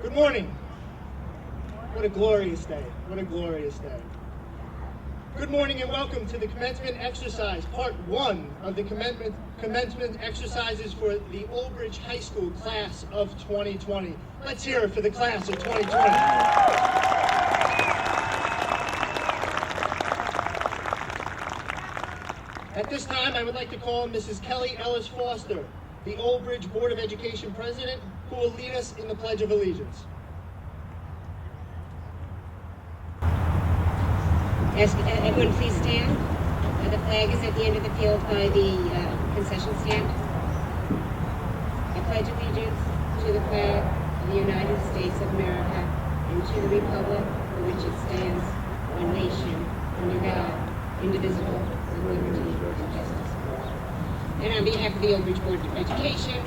Good morning. What a glorious day. What a glorious day. Good morning and welcome to the Commencement Exercise, Part 1 of the Commencement Exercises for the Old Bridge High School Class of 2020. Let's hear it for the Class of 2020. At this time, I would like to call Mrs. Kelly Ellis Foster, the Old Bridge Board of Education President, who will lead us in the Pledge of Allegiance. Ask everyone please stand. The flag is at the end of the field by the concession stand. I pledge allegiance to the flag of the United States of America and to the republic for which it stands, one nation, under God, indivisible, with liberty and justice for all. And on behalf of the Old Bridge Board of Education,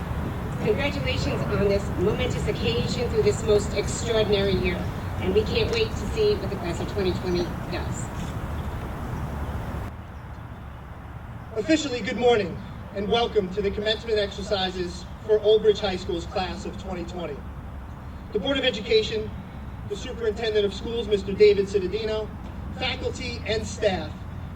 congratulations on this momentous occasion through this most extraordinary year. And we can't wait to see what the Class of 2020 does. Officially, good morning and welcome to the Commencement Exercises for Old Bridge High School's Class of 2020. The Board of Education, the Superintendent of Schools, Mr. David Cittadino, faculty and staff,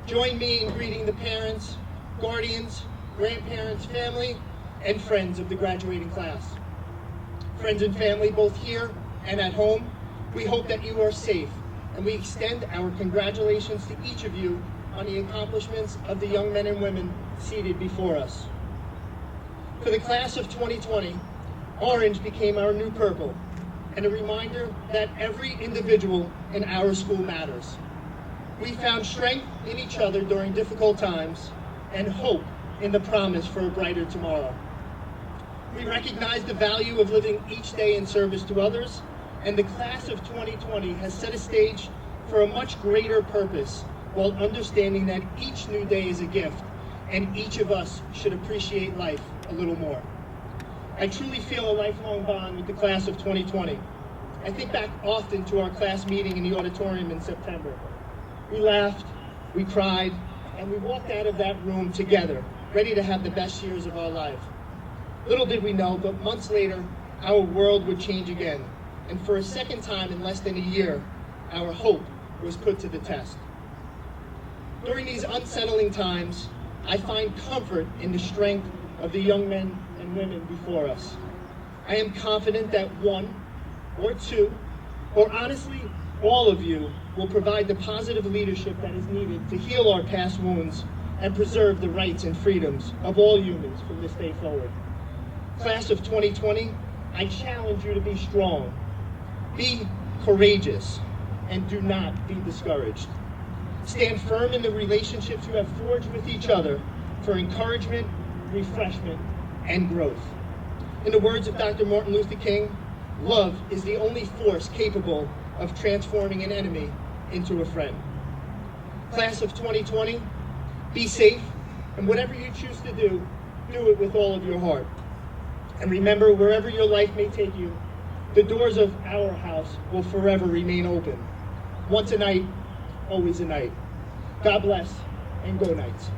join me in greeting the parents, guardians, grandparents, family, and friends of the graduating class. Friends and family, both here and at home, we hope that you are safe, and we extend our congratulations to each of you on the accomplishments of the young men and women seated before us. For the Class of 2020, orange became our new purple, and a reminder that every individual in our school matters. We found strength in each other during difficult times and hope in the promise for a brighter tomorrow. We recognize the value of living each day in service to others, and the Class of 2020 has set a stage for a much greater purpose while understanding that each new day is a gift and each of us should appreciate life a little more. I truly feel a lifelong bond with the Class of 2020. I think back often to our class meeting in the auditorium in September. We laughed, we cried, and we walked out of that room together, ready to have the best years of our life. Little did we know, but months later, our world would change again. And for a second time in less than a year, our hope was put to the test. During these unsettling times, I find comfort in the strength of the young men and women before us. I am confident that one or two, or honestly, all of you will provide the positive leadership that is needed to heal our past wounds and preserve the rights and freedoms of all humans from this day forward. Class of 2020, I challenge you to be strong, be courageous, and do not be discouraged. Stand firm in the relationships you have forged with each other for encouragement, refreshment, and growth. In the words of Dr. Martin Luther King, love is the only force capable of transforming an enemy into a friend. Class of 2020, be safe, and whatever you choose to do it with all of your heart. And remember, wherever your life may take you, the doors of our house will forever remain open. Once a night, always a night. God bless, and go Knights.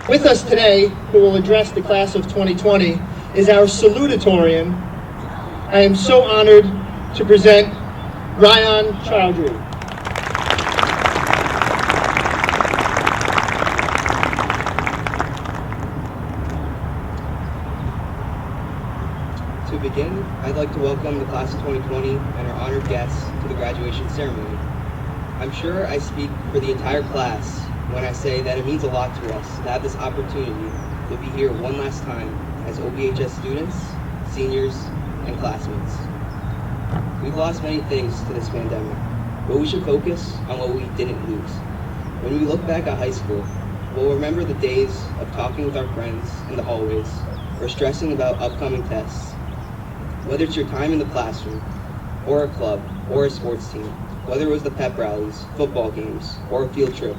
With us today, who will address the Class of 2020, is our Salutatorian. I am so honored to present Ryan Chowdhury. To begin, I'd like to welcome the Class of 2020 and our honored guests to the graduation ceremony. I'm sure I speak for the entire class when I say that it means a lot to us to have this opportunity to be here one last time as OBHS students, seniors, and classmates. We've lost many things to this pandemic, but we should focus on what we didn't lose. When we look back at high school, we'll remember the days of talking with our friends in the hallways or stressing about upcoming tests. Whether it's your time in the classroom, or a club, or a sports team, whether it was the pep rallies, football games, or a field trip,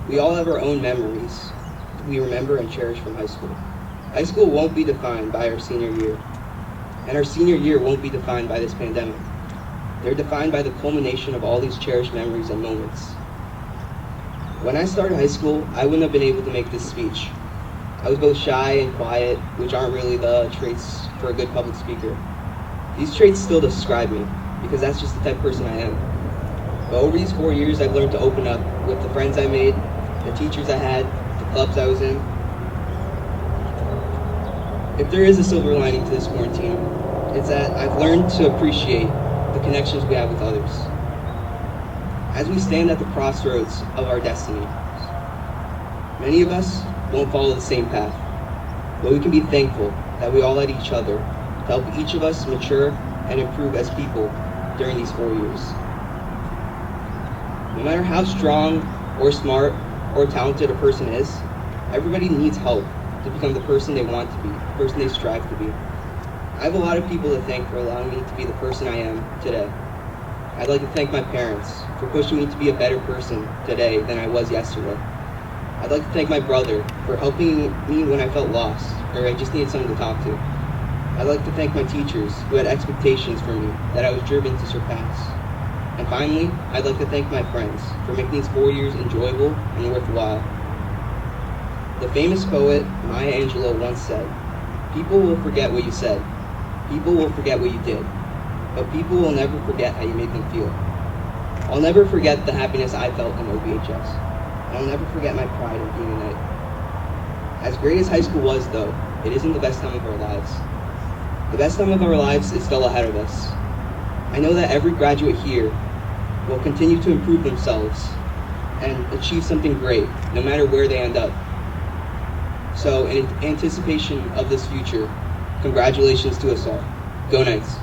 we all have our own memories we remember and cherish from high school. High school won't be defined by our senior year, and our senior year won't be defined by this pandemic. They're defined by the culmination of all these cherished memories and moments. When I started high school, I wouldn't have been able to make this speech. I was both shy and quiet, which aren't really the traits for a good public speaker. These traits still describe me, because that's just the type of person I am. But over these 4 years, I've learned to open up with the friends I made, the teachers I had, the clubs I was in. If there is a silver lining to this quarantine, it's that I've learned to appreciate the connections we have with others. As we stand at the crossroads of our destiny, many of us won't follow the same path, but we can be thankful that we all had each other to help each of us mature and improve as people during these 4 years. No matter how strong or smart or talented a person is, everybody needs help to become the person they want to be, the person they strive to be. I have a lot of people to thank for allowing me to be the person I am today. I'd like to thank my parents for pushing me to be a better person today than I was yesterday. I'd like to thank my brother for helping me when I felt lost or I just needed someone to talk to. I'd like to thank my teachers who had expectations for me that I was driven to surpass. And finally, I'd like to thank my friends for making these 4 years enjoyable and worthwhile. The famous poet Maya Angelou once said, "People will forget what you said. People will forget what you did. But people will never forget how you made them feel." I'll never forget the happiness I felt in OBHS. And I'll never forget my pride in being a knight. As great as high school was, though, it isn't the best time of our lives. The best time of our lives is still ahead of us. I know that every graduate here will continue to improve themselves and achieve something great, no matter where they end up. So, in anticipation of this future, congratulations to us all. Go Knights!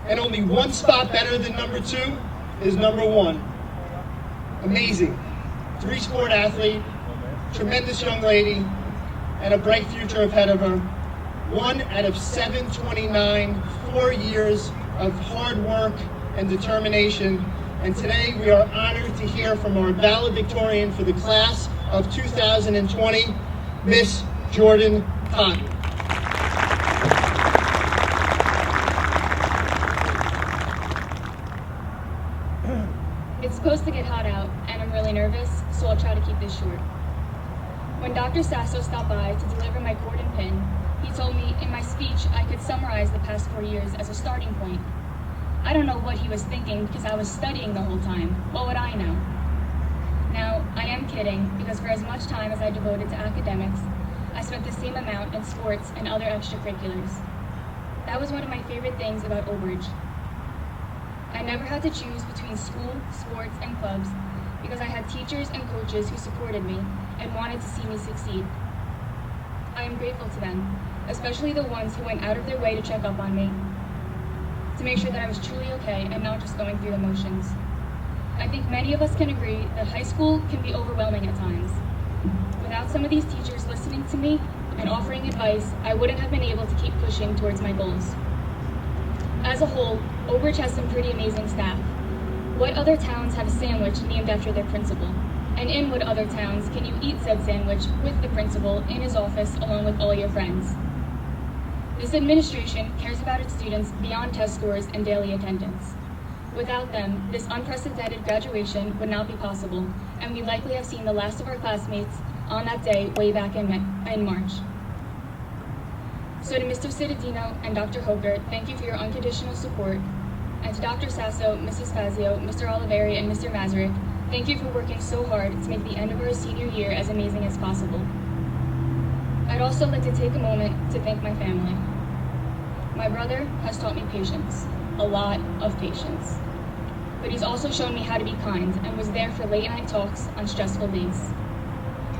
And only one spot better than number 2 is number 1. Amazing. 3-sport athlete, tremendous young lady, and a bright future ahead of her. 1 out of 729, 4 years of hard work and determination. And today we are honored to hear from our valedictorian for the class of 2020, Miss Jordan Cotton. It's supposed to get hot out, and I'm really nervous, so I'll try to keep this short. When Dr. Tassel stopped by to deliver my cord and pin, he told me in my speech I could summarize the past 4 years as a starting point. I don't know what he was thinking because I was studying the whole time. What would I know? Now, I am kidding, because for as much time as I devoted to academics, I spent the same amount in sports and other extracurriculars. That was one of my favorite things about OBHS. I never had to choose between school, sports, and clubs because I had teachers and coaches who supported me and wanted to see me succeed. I am grateful to them, especially the ones who went out of their way to check up on me, to make sure that I was truly okay and not just going through the motions. I think many of us can agree that high school can be overwhelming at times. Without some of these teachers listening to me and offering advice, I wouldn't have been able to keep pushing towards my goals. As a whole, OBHS has some pretty amazing staff. What other towns have a sandwich named after their principal? And in what other towns can you eat said sandwich with the principal in his office along with all your friends? This administration cares about its students beyond test scores and daily attendance. Without them, this unprecedented graduation would not be possible, and we likely have seen the last of our classmates on that day way back in March. So to Mr. Cittadino and Dr. Hoker, thank you for your unconditional support. And to Dr. Sasso, Mrs. Fazio, Mr. Oliveri, and Mr. Mazurek, thank you for working so hard to make the end of our senior year as amazing as possible. I'd also like to take a moment to thank my family. My brother has taught me patience, a lot of patience. But he's also shown me how to be kind and was there for late night talks on stressful days.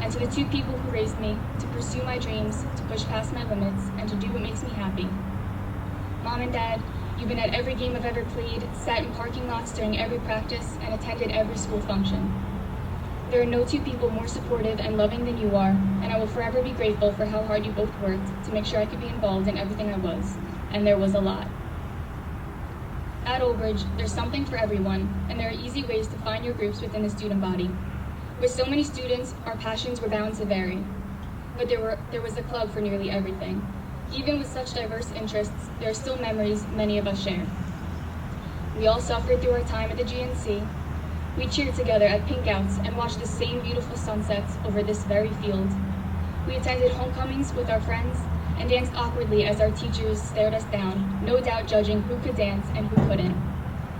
And to the 2 people who raised me to pursue my dreams, to push past my limits, and to do what makes me happy. Mom and Dad, you've been at every game I've ever played, sat in parking lots during every practice, and attended every school function. There are no 2 people more supportive and loving than you are, and I will forever be grateful for how hard you both worked to make sure I could be involved in everything I was, and there was a lot. At OBHS, there's something for everyone, and there are easy ways to find your groups within the student body. With so many students, our passions were bound to vary, but there was a club for nearly everything. Even with such diverse interests, there are still memories many of us share. We all suffered through our time at the GNC. We cheered together at pink outs and watched the same beautiful sunsets over this very field. We attended homecomings with our friends and danced awkwardly as our teachers stared us down, no doubt judging who could dance and who couldn't.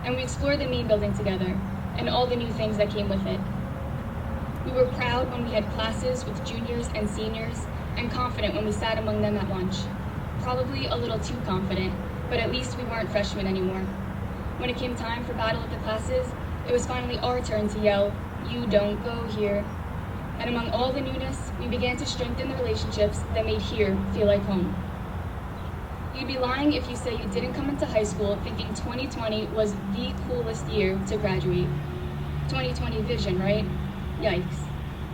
And we explored the main building together and all the new things that came with it. We were proud when we had classes with juniors and seniors, and confident when we sat among them at lunch. Probably a little too confident, but at least we weren't freshmen anymore. When it came time for battle of the classes, it was finally our turn to yell, "You don't go here." And among all the newness, we began to strengthen the relationships that made here feel like home. You'd be lying if you say you didn't come into high school thinking 2020 was the coolest year to graduate. 2020 vision, right? Yikes.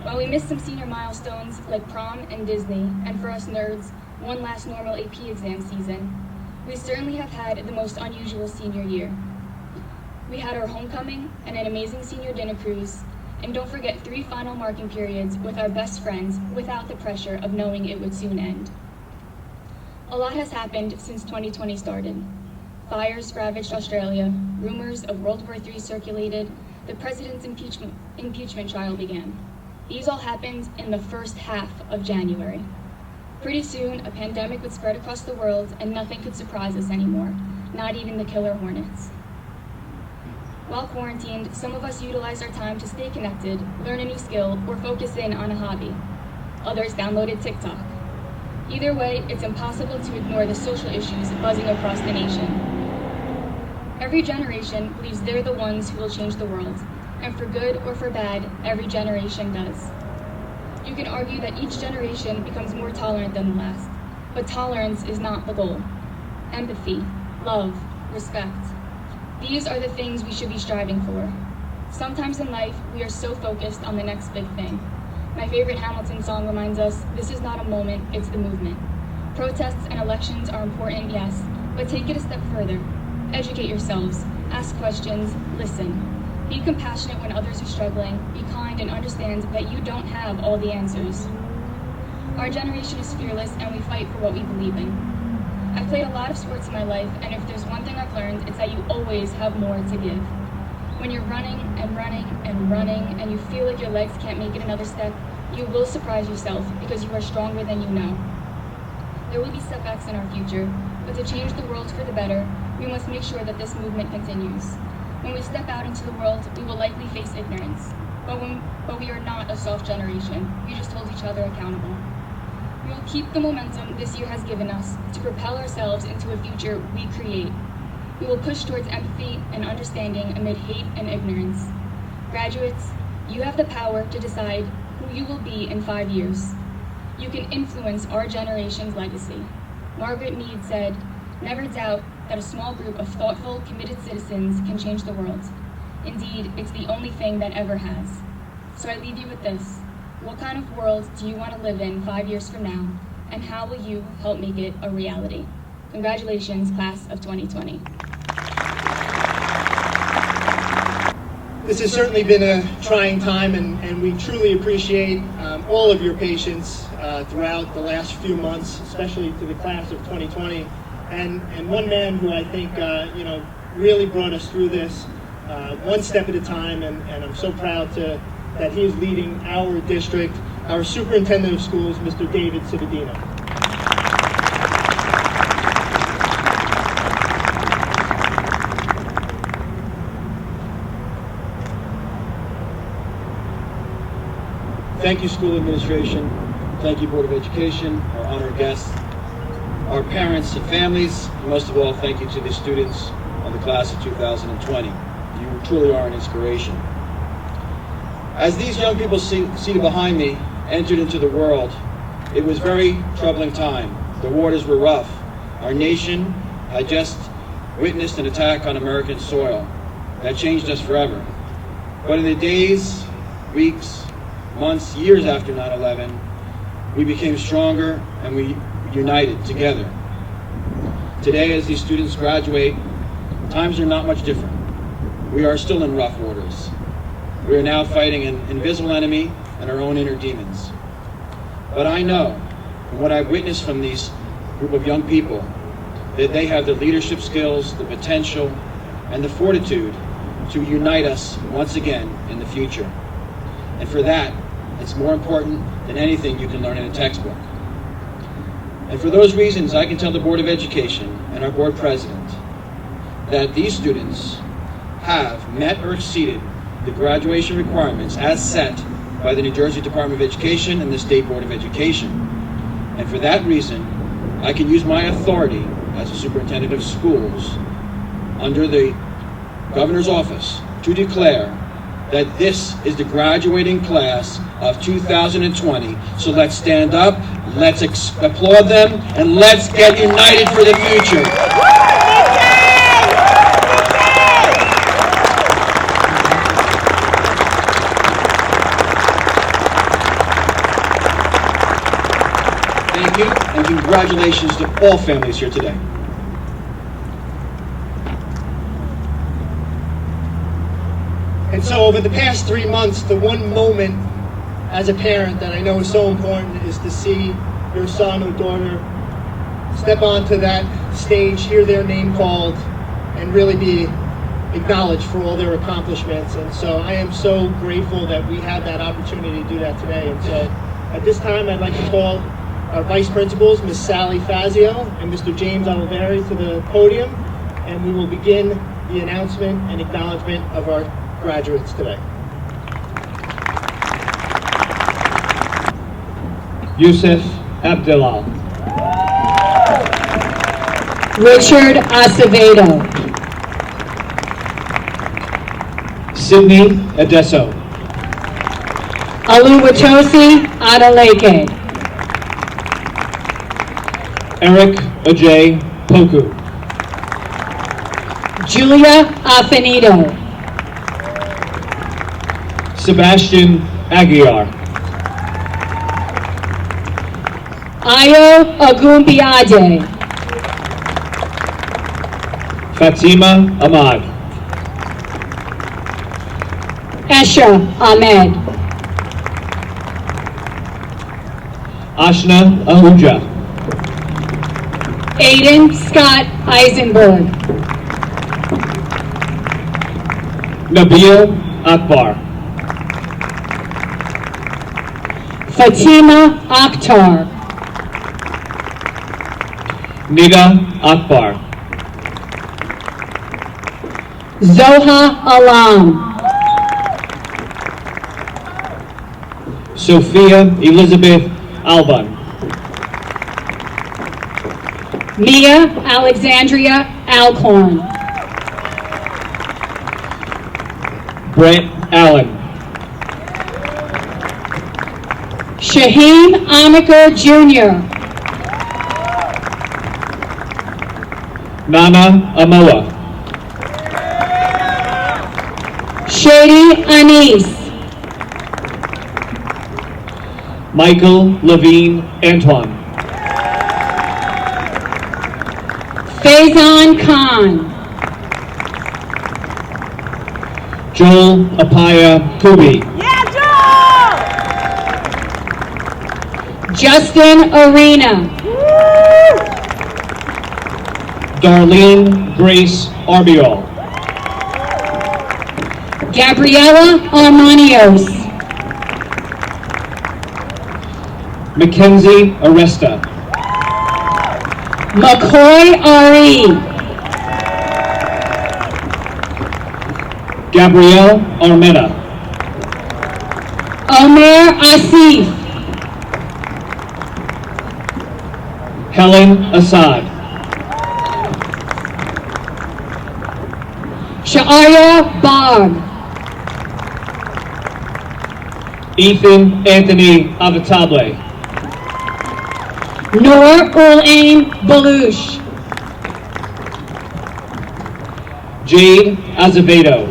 While we missed some senior milestones like prom and Disney, and for us nerds, one last normal AP exam season, we certainly have had the most unusual senior year. We had our homecoming and an amazing senior dinner cruise, and don't forget 3 final marking periods with our best friends without the pressure of knowing it would soon end. A lot has happened since 2020 started. Fires ravaged Australia, rumors of World War III circulated, the president's impeachment trial began. These all happened in the first half of January. Pretty soon, a pandemic would spread across the world and nothing could surprise us anymore, not even the killer hornets. While quarantined, some of us utilized our time to stay connected, learn a new skill, or focus in on a hobby. Others downloaded TikTok. Either way, it's impossible to ignore the social issues buzzing across the nation. Every generation believes they're the ones who will change the world, and for good or for bad, every generation does. You can argue that each generation becomes more tolerant than the last, but tolerance is not the goal. Empathy, love, respect. These are the things we should be striving for. Sometimes in life, we are so focused on the next big thing. My favorite Hamilton song reminds us, this is not a moment, it's the movement. Protests and elections are important, yes, but take it a step further. Educate yourselves, ask questions, listen. Be compassionate when others are struggling, be kind and understand that you don't have all the answers. Our generation is fearless and we fight for what we believe in. I've played a lot of sports in my life, and if there's one thing I've learned, it's that you always have more to give. When you're running and running and running and you feel like your legs can't make it another step, you will surprise yourself because you are stronger than you know. There will be setbacks in our future, but to change the world for the better, we must make sure that this movement continues. When we step out into the world, we will likely face ignorance, but we are not a soft generation. We just hold each other accountable. We will keep the momentum this year has given us to propel ourselves into a future we create. We will push towards empathy and understanding amid hate and ignorance. Graduates, you have the power to decide who you will be in 5 years. You can influence our generation's legacy. Margaret Mead said, "Never doubt that a small group of thoughtful, committed citizens can change the world. Indeed, it's the only thing that ever has." So I leave you with this. What kind of world do you want to live in 5 years from now, and how will you help make it a reality? Congratulations, class of 2020. This has certainly been a trying time, and we truly appreciate all of your patience throughout the last few months, especially to the class of 2020. And one man who I think really brought us through this one step at a time, and I'm so proud that he is leading our district, our superintendent of schools, Mr. David Civadino. Thank you, school administration. Thank you, Board of Education, our honored guests, our parents and families, and most of all, thank you to the students of the class of 2020. You truly are an inspiration. As these young people seated behind me entered into the world, it was a very troubling time. The waters were rough. Our nation had just witnessed an attack on American soil that changed us forever. But in the days, weeks, months, years after 9/11, we became stronger and we united together. Today, as these students graduate, times are not much different. We are still in rough waters. We are now fighting an invisible enemy and our own inner demons. But I know, from what I've witnessed from these group of young people, that they have the leadership skills, the potential, and the fortitude to unite us once again in the future. And for that, it's more important than anything you can learn in a textbook. And for those reasons, I can tell the Board of Education and our board president that these students have met or exceeded the graduation requirements as set by the New Jersey Department of Education and the State Board of Education. And for that reason, I can use my authority as a superintendent of schools under the governor's office to declare that this is the graduating class of 2020. So let's stand up, let's applaud them, and let's get united for the future. Thank you, and congratulations to all families here today. And so over the past 3 months, the one moment as a parent that I know is so important is to see your son or daughter step onto that stage, hear their name called, and really be acknowledged for all their accomplishments. And so I am so grateful that we had that opportunity to do that today. And so at this time, I'd like to call our vice principals, Ms. Sally Fazio and Mr. James Oliveri, to the podium, and we will begin the announcement and acknowledgement of our graduates today. Yusuf Abdullah. Richard Acevedo. Sydney Adesso. Oluwatosi Adeleke. Eric Ojay Poku. Julia Affinito. Sebastian Aguiar. Ayo Ogumbiade. Fatima Ahmad. Esha Ahmed. Ashna Ahuja. Aiden Scott Eisenberg. Nabil Akbar. Fatima Akhtar. Nida Akbar. Zoha Alam. Sophia Elizabeth Alban. Mia Alexandria Alcorn. Brett Allen. Shaheen Amaker Jr. Nana Amoa. Shady Anis. Michael Levine Antoine. Faizan Khan. Joel Apaya Kubi. Justin Arena. Darlene Grace Arbiol. Gabriela Armanios. Mackenzie Aresta. McCoy Ari. Gabrielle Armetta. Omer Asif. Helen Assad. Sha'aya Bog. Ethan Anthony Avatable. Noor Ulain Balush. Jade Azevedo.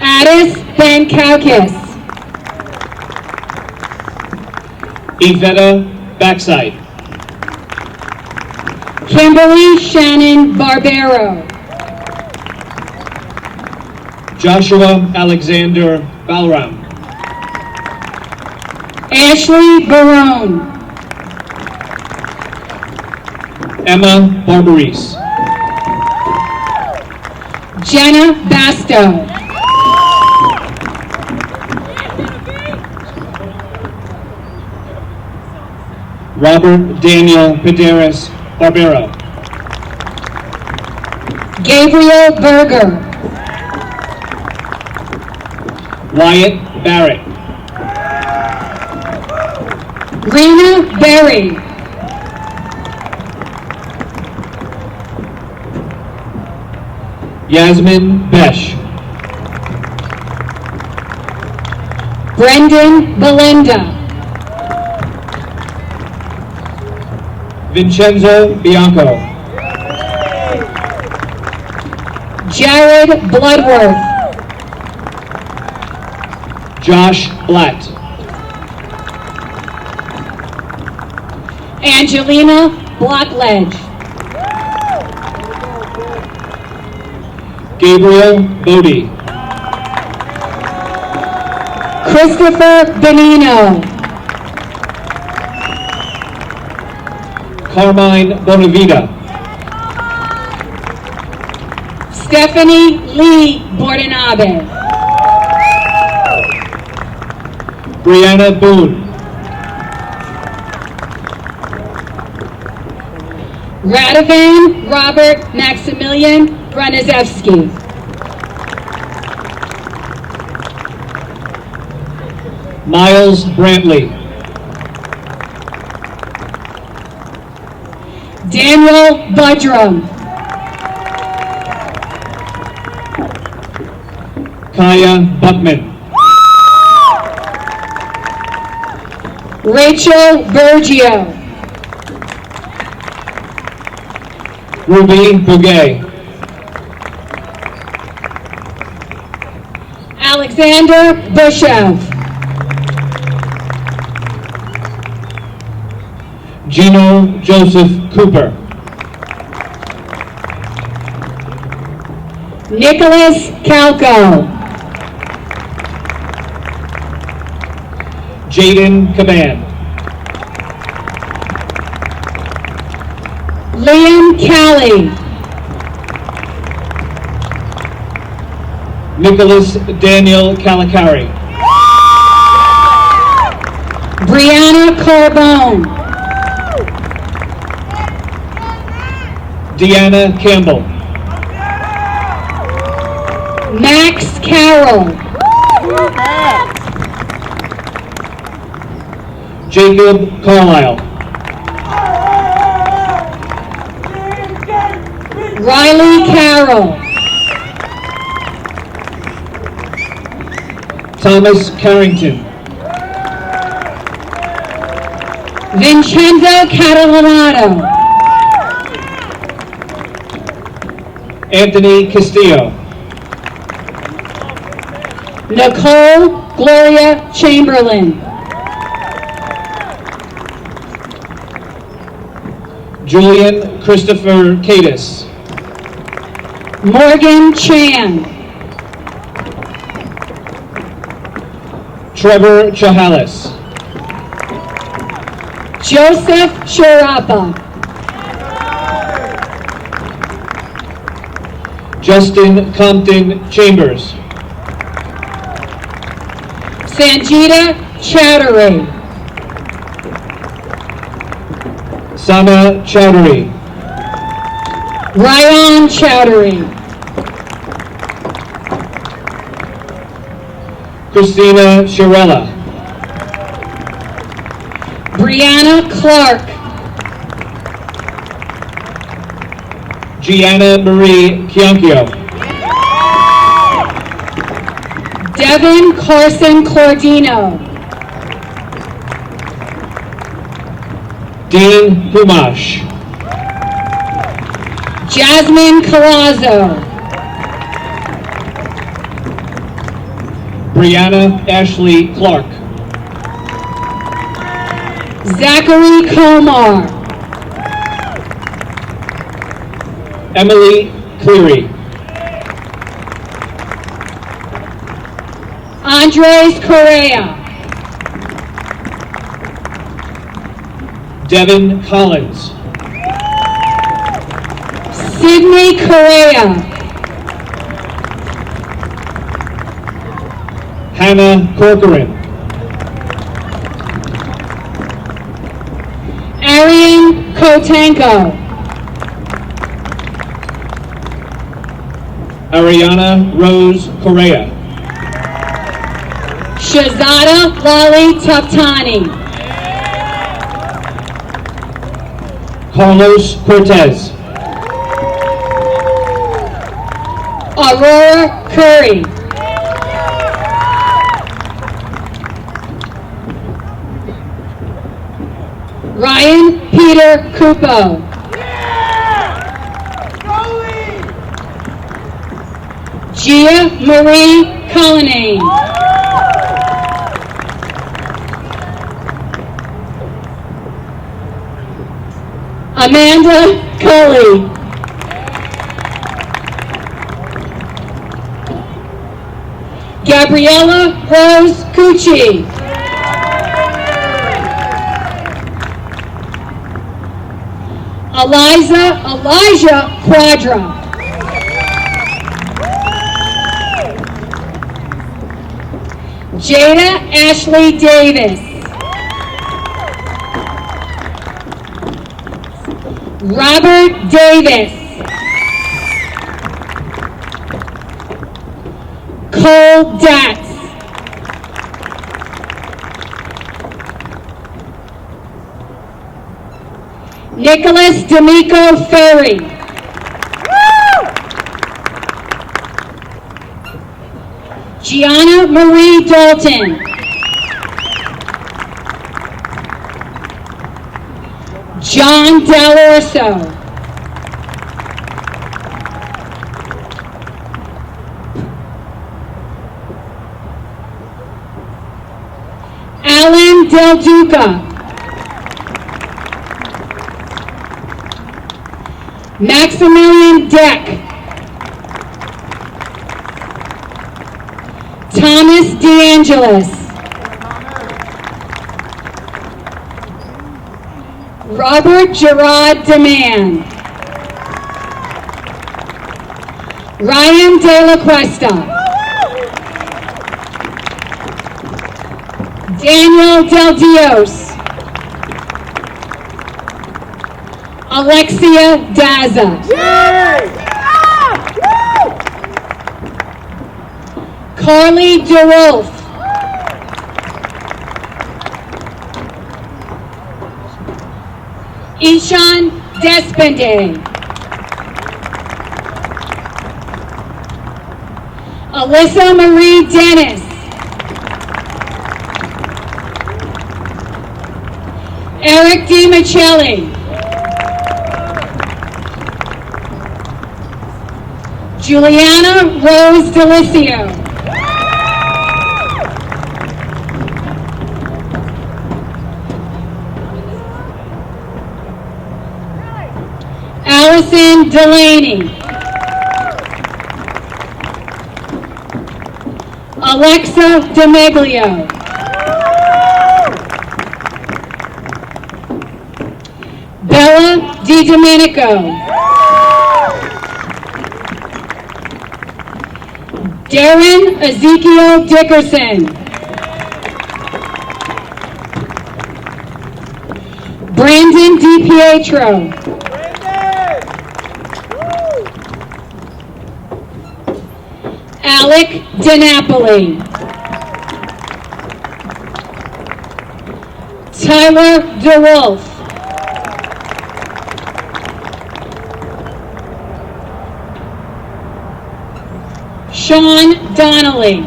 Addis Ben Kaukis. Iveta Backside. Kimberly Shannon Barbero. Joshua Alexander Balram. Ashley Barone. Emma Barbaris. Jenna Basto. Robert Daniel Pederas Barbero. Gabriel Berger. Wyatt Barrett. Rena Berry. Yasmin Besh. Brendan Belinda. Vincenzo Bianco. Jared Bloodworth. Josh Blatt. Angelina Blackledge. Gabriel Bodie. Christopher Benino. Carmine Bonavita. Stephanie Lee Bordenabe. Brianna Boone. Radovan Robert Maximilian Gronizewski. Miles Brantley. Daniel Budrum. Kaya Buckman. Rachel Bergio. Ruby Bouguet. Alexander Bushev. Gino Joseph Cooper. Nicholas Calco. Jaden Caban. Liam Callie. Nicholas Daniel Calicari. Brianna Carbone. Deanna Campbell. Max Carroll. Jacob Carlisle. Riley Carroll. Thomas Carrington. Vincenzo Catalanato. Anthony Castillo. Nicole Gloria Chamberlain. Julian Christopher Cadis. Morgan Chan. Trevor Chahalis. Joseph Sharapa. Justin Compton Chambers. Sanjita Chattery. Sana Chowdhury. Ryan Chowdhury. Christina Shirella. Brianna Clark. Gianna Marie Chianchio. Devin Carson Cordino. Dean Pumash. Jasmine Colazo. Brianna Ashley Clark. Zachary Komar. Emily Cleary. Andres Correa. Devin Collins. Sydney Correa. Hannah Corcoran. Arian Kotenko. Ariana Rose Correa. Shazada Lali Taptani. Carlos Cortez. Aurora Curry. Ryan Peter Cupo. Gia Marie Cullinane. Amanda Cully. Gabriella Rose Cucci. Elijah Quadra. Jada Ashley Davis. Robert Davis. Cole Datz. Nicholas D'Amico Ferry. Gianna Marie Dalton. John Dall'Orso. Alan Del Duca. Maximilian Deck. Thomas DeAngelis. Robert Gerard Deman. Ryan De La Cuesta. Daniel Del Dios. Alexia Daza. Carly DeWolf. Ishan Despende. Alyssa Marie Dennis. Eric DiMichelli. Juliana Rose Delicio. Allison Delaney. Alexa DeMeglio. Bella DiDomenico. Darren Ezekiel Dickerson. Brandon DiPietro. Alec DiNapoli. Tyler DeWolf. Sean Donnelly.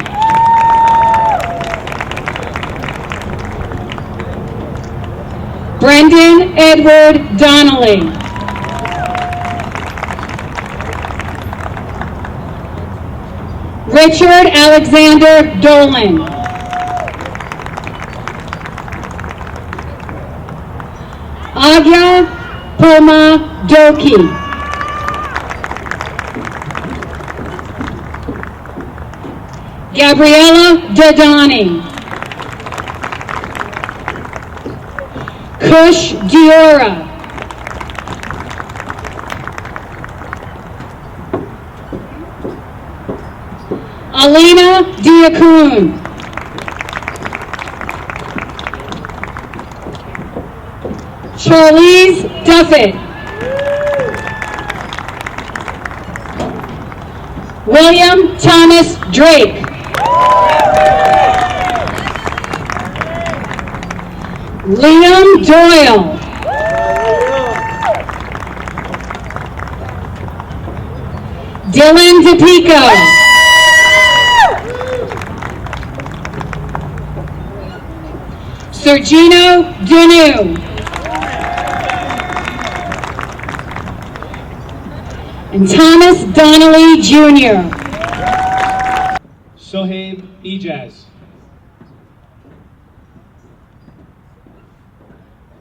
Brendan Edward Donnelly. Richard Alexander Dolan. Agya Poma Doki. Gabriella Dodani. Kush Giora. Alina Diakun. Charlize Duffett. William Thomas Drake. Liam Doyle. Dylan DePico. Sergino Dunu. And Thomas Donnelly Jr. Sohaib Ijaz.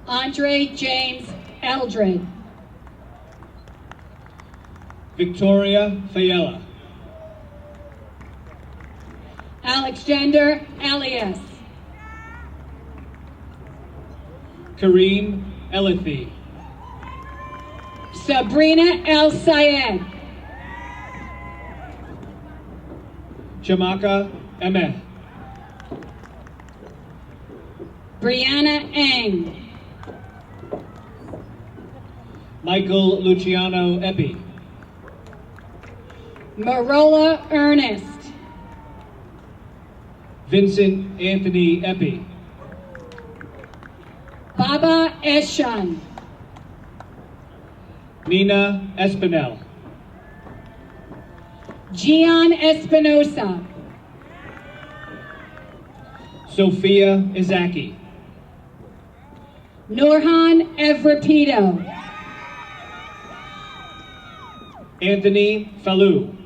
Andre James Eldred. Victoria Fayella. Alexander Elias. Kareem Elithi. Sabrina El Sayed. Jamaka Emeh. Brianna Eng. Michael Luciano Epi. Marola Ernest. Vincent Anthony Epi. Baba Eshan. Nina Espinel. Gian Espinosa. Sophia Izaki. Nurhan Evrapido. Anthony Falou.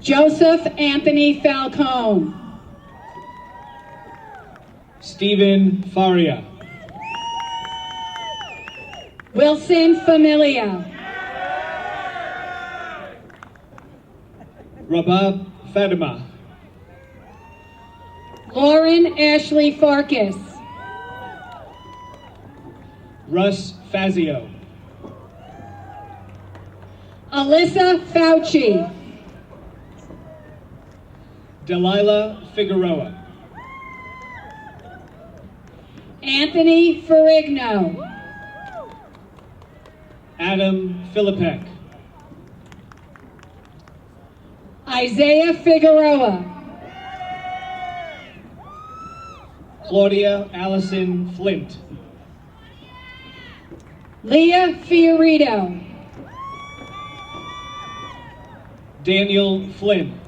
Joseph Anthony Falcone. Stephen Faria. Wilson Familia. Rabab Fatima. Lauren Ashley Farkas. Russ Fazio. Alyssa Fauci. Delilah Figueroa. Anthony Ferrigno. Adam Philippek. Isaiah Figueroa. Claudia Allison Flint. Leah Fiorito. Daniel Flynn.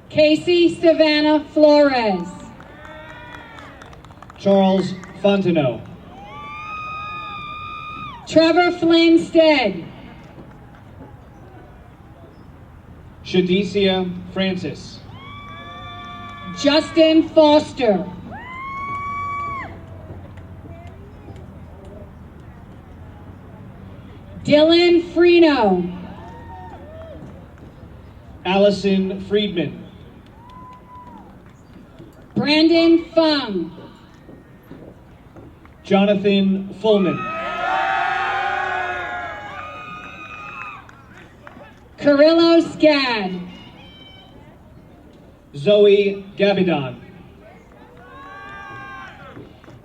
Casey Savannah Flores. Charles Fontenot. Trevor Flynn Stead. Shadecia Francis. Justin Foster. Dylan Freno. Allison Friedman. Brandon Fung. Jonathan Fullman. Carillo Scad. Zoe Gabidon.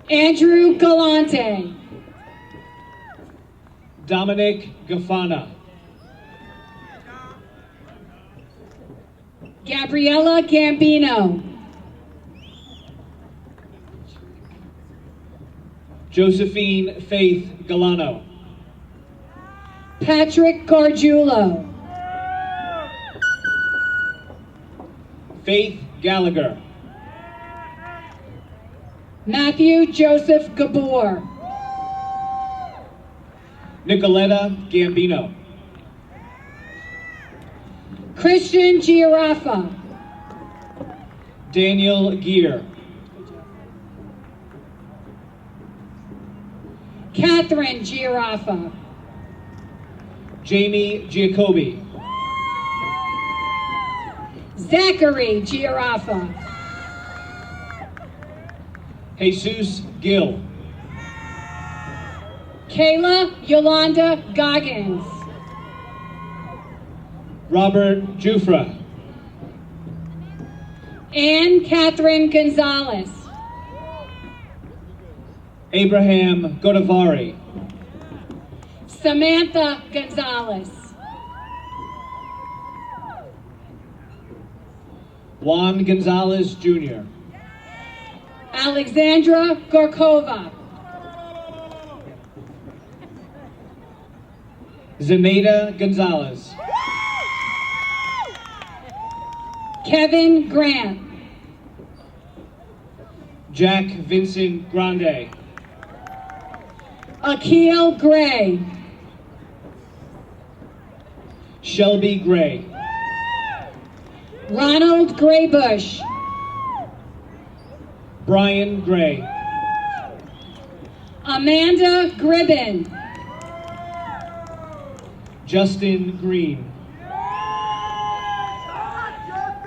Andrew Galante. Dominic Gafana. Gabriella Gambino. Josephine Faith Galano. Patrick Gargiulo. Faith Gallagher. Matthew Joseph Gabor. Nicoletta Gambino. Christian Giarafa. Daniel Gear. Catherine Giarafa. Jamie Giacobbe. Zachary Giarafa. Jesus Gill. Kayla Yolanda Goggins. Robert Jufra. Ann Catherine Gonzalez. Abraham Godavari. Samantha Gonzalez. Juan Gonzalez Jr. Alexandra Gorkova. Zenaida Gonzalez. Kevin Grant. Jack Vincent Grande. Akil Gray. Shelby Gray. Ronald Graybush. Brian Gray. Amanda Gribben. Justin Green.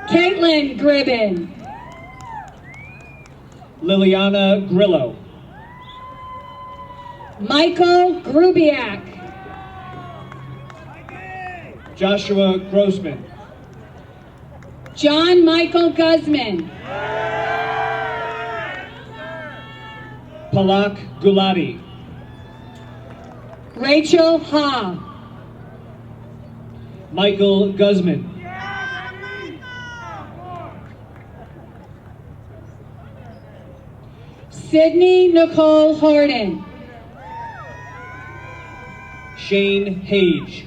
Caitlin Gribben. Liliana Grillo. Michael Grubiak. Joshua Grossman. John Michael Guzman. Palak Gulati. Rachel Ha. Michael Guzman. Sydney Nicole Horton. Shane Hage.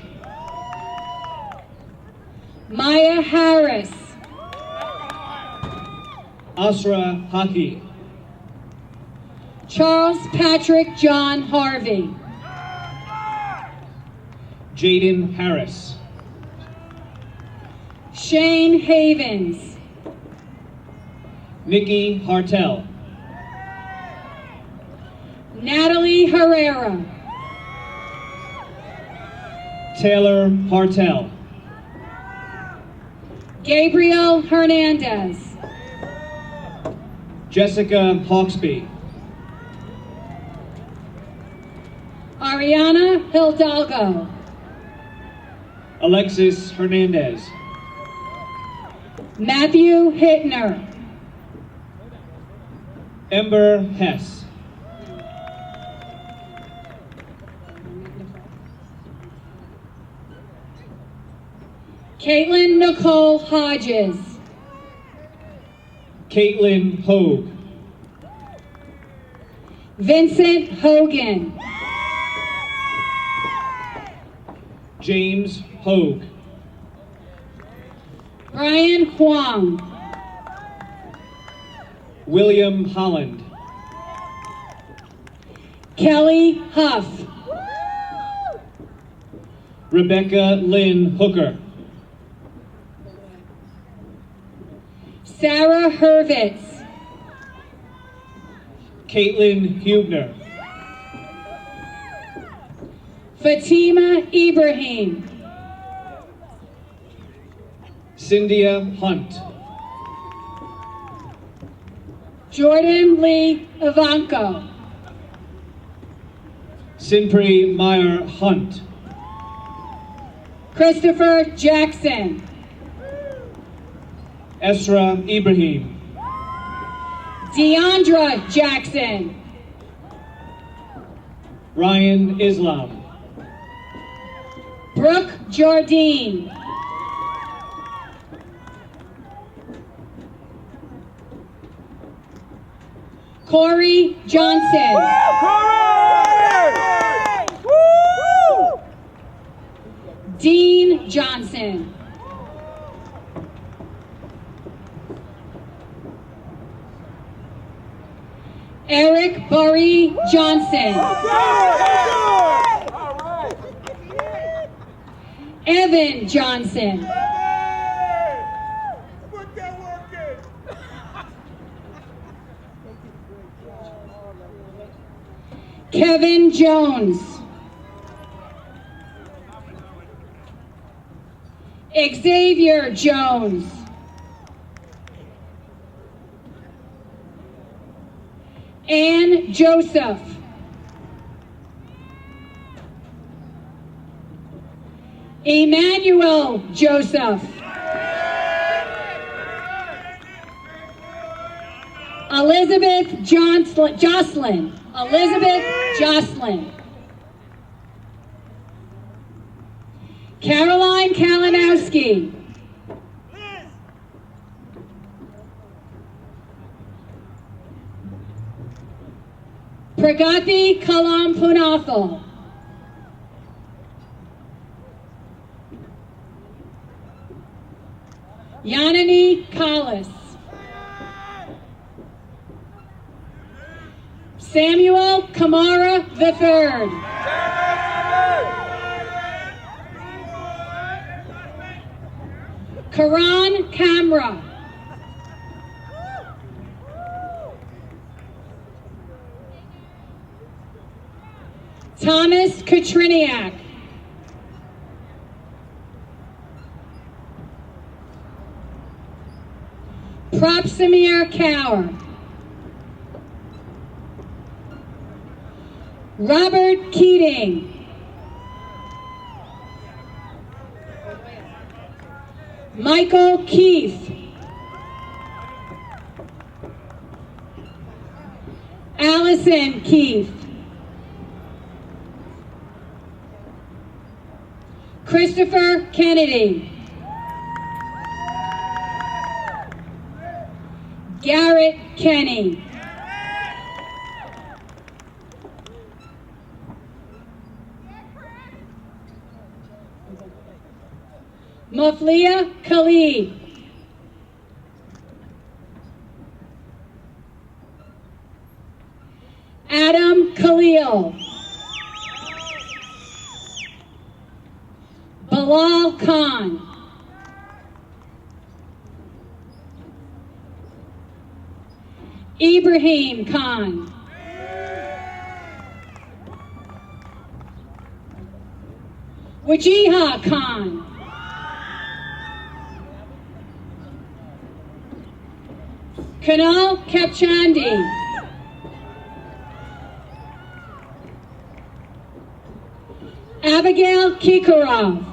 Maya Harris. Asra Haki. Charles Patrick John Harvey. Jaden Harris. Shane Havens. Nikki Hartel. Natalie Herrera. Taylor Hartel. Gabriel Hernandez. Jessica Hawksby. Ariana Hidalgo. Alexis Hernandez. Matthew Hittner. Ember Hess. Caitlin Nicole Hodges. Caitlin Hogue. Vincent Hogan. James Hogue. Brian Huang. William Holland. Kelly Huff. Rebecca Lynn Hooker. Sarah Hurwitz. Caitlin Hubner. Fatima Ibrahim. Cynthia Hunt. Jordan Lee Ivanko. Simpri Meyer Hunt. Christopher Jackson. Esra Ibrahim. Deandra Jackson. Ryan Islam. Brooke Jardine. Corey Johnson. Dean Johnson. Eric Burry Johnson. Evan Johnson. Kevin Jones. Xavier Jones. Ann Joseph. Emmanuel Joseph. Elizabeth Jocelyn. Elizabeth Jocelyn. Caroline Kalinowski. Pragati Kalam Punathal. Yanani Kallis. Samuel Kamara III. Karan Kamra. Thomas Katriniak. Propsamir Kaur. Robert Keating. Michael Keith. Allison Keith. Christopher Kennedy. Garrett Kenny. Muflia Khalid. Adam Khalil. Bilal Khan. Ibrahim Khan. Wajiha Khan. Kunal Kepchandi. Abigail Kikarov.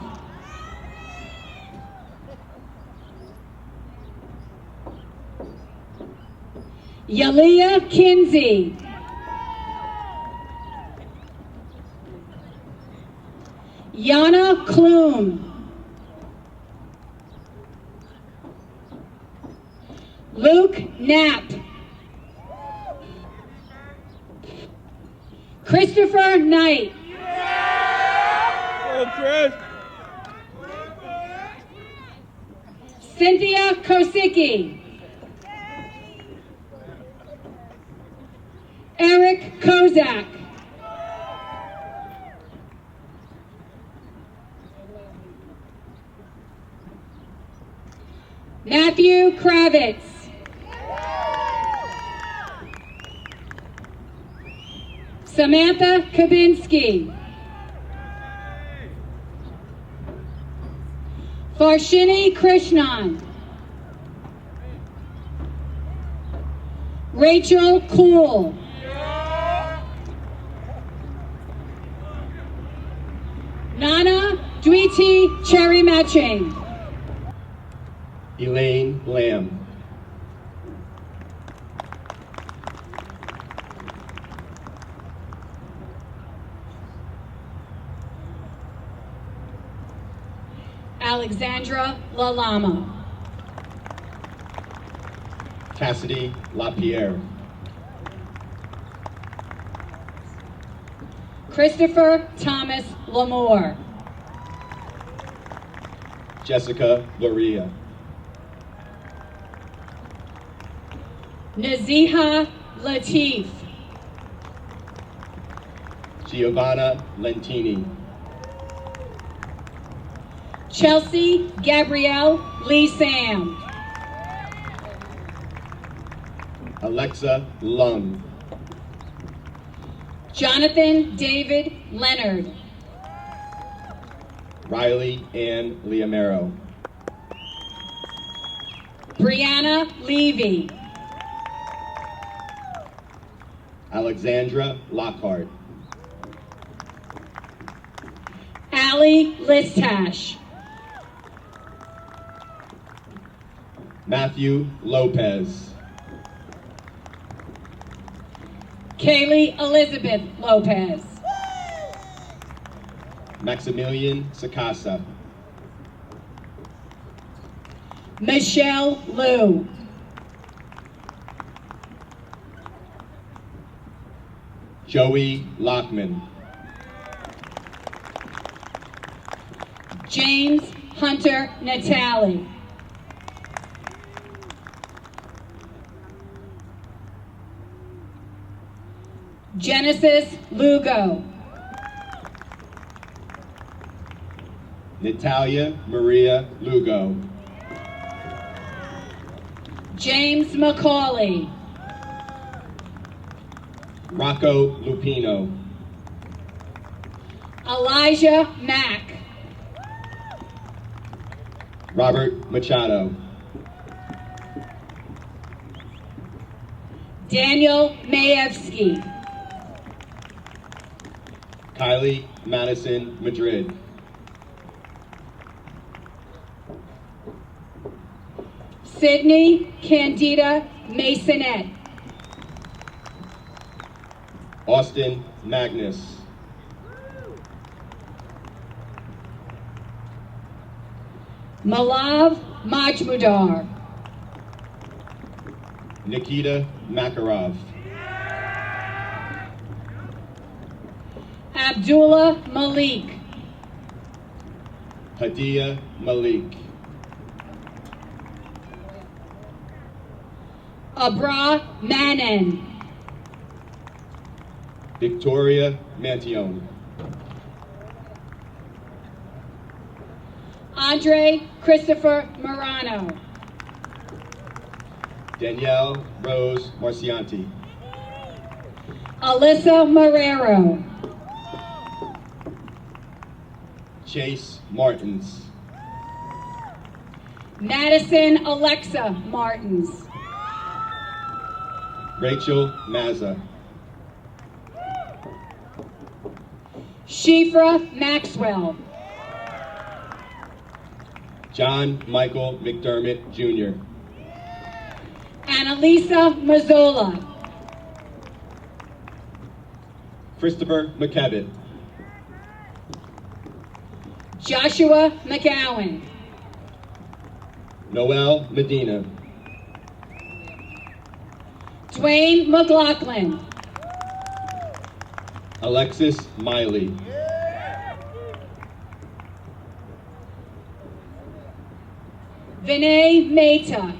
Yalia Kinsey. Yana Klum. Luke Knapp. Christopher Knight. Cynthia Kosicki. Eric Kozak. Matthew Kravitz. Samantha Kabinski. Farshini Krishnan. Rachel Cool. Nana Dwiti Cherry Matching. Elaine Lamb. Alexandra Lalama. Cassidy LaPierre. Christopher Thomas Lamore. Jessica Loria. Naziha Latif. Giovanna Lentini. Chelsea Gabrielle Lee Sam. Alexa Lung. Jonathan David Leonard. Riley Ann Liamero. Brianna Levy. Alexandra Lockhart. Allie Listash. Matthew Lopez. Kaylee Elizabeth Lopez. Maximilian Sakasa. Michelle Liu. Joey Lockman. James Hunter Natali. Genesis Lugo. Natalia Maria Lugo. James McCauley. Rocco Lupino. Elijah Mack. Robert Machado. Daniel Mayevsky. Kylie Madison Madrid. Sydney Candida Masonette. Austin Magnus. Malav Majmudar. Nikita Makarov. Abdullah Malik. Hadiya Malik. Abra Manen. Victoria Mantione. Andre Christopher Morano. Danielle Rose Marcianti. Alyssa Marrero. Chase Martins. Madison Alexa Martins. Rachel Mazza. Shifra Maxwell. John Michael McDermott Jr. Annalisa Mazzola. Christopher McKevitt. Joshua McGowan. Noel Medina. Dwayne McLaughlin. Alexis Miley. Vinay Mehta.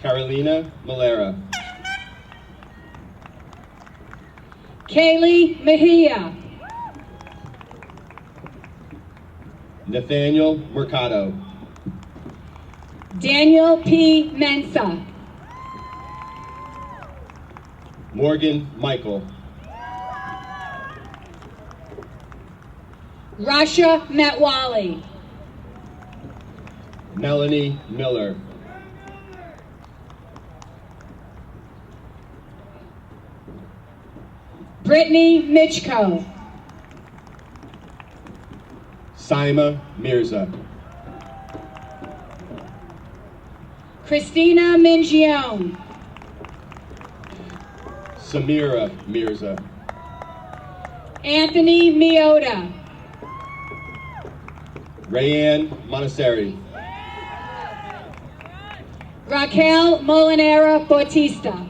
Carolina Malera. Kaylee Mejia. Nathaniel Mercado. Daniel P. Mensa. Morgan Michael. Rasha Metwali. Melanie Miller. Brittany Mitchko. Saima Mirza. Christina Mingione. Samira Mirza. Anthony Miota. Rayanne Monasseri. Raquel Molinera Bautista.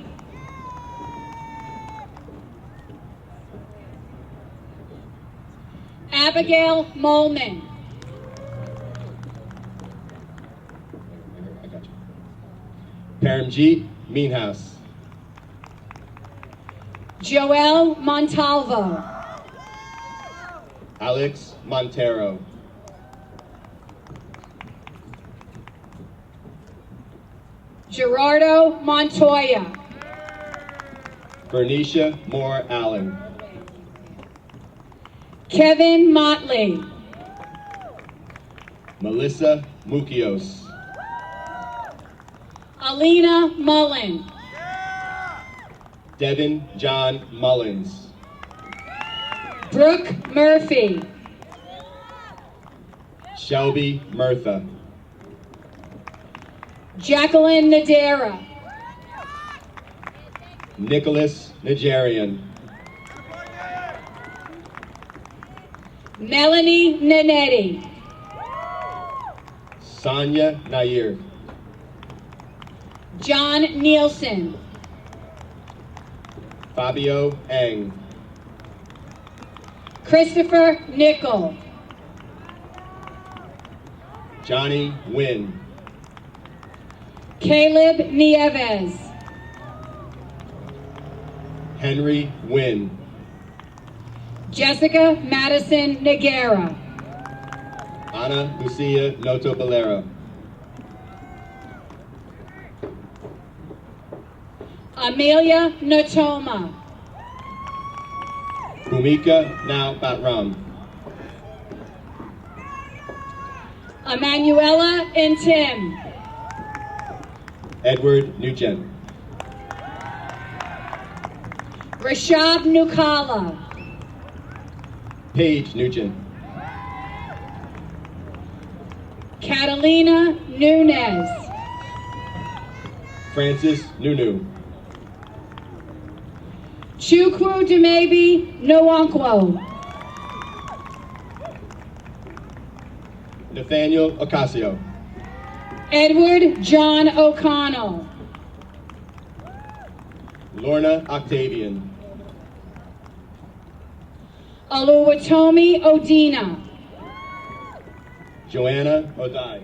Abigail Molman. I got you. Paramjeet Meanhouse. Joel Montalvo. Alex Montero. Gerardo Montoya. Bernicia Moore Allen. Kevin Motley. Melissa Mukios. Alina Mullen. Devin John Mullins. Brooke Murphy. Shelby Murtha. Jacqueline Nadera. Nicholas Nigerian. Melanie Nanetti. Sonia Nair. John Nielsen. Fabio Eng. Christopher Nickel. Johnny Wynn. Caleb Nieves. Henry Wynn. Jessica Madison Nagara. Ana Lucia Noto Valero. Amelia Natoma. Bhumika Now Batram. Emanuela and Tim. Edward Nugent. Rashab Nukala. Paige Nugent. Catalina Nunez. Francis Nunu. Chukwu Dumebi Nwankwo. Nathaniel Ocasio. Edward John O'Connell. Lorna Octavian. Oluwatomi Odina. Joanna Odai.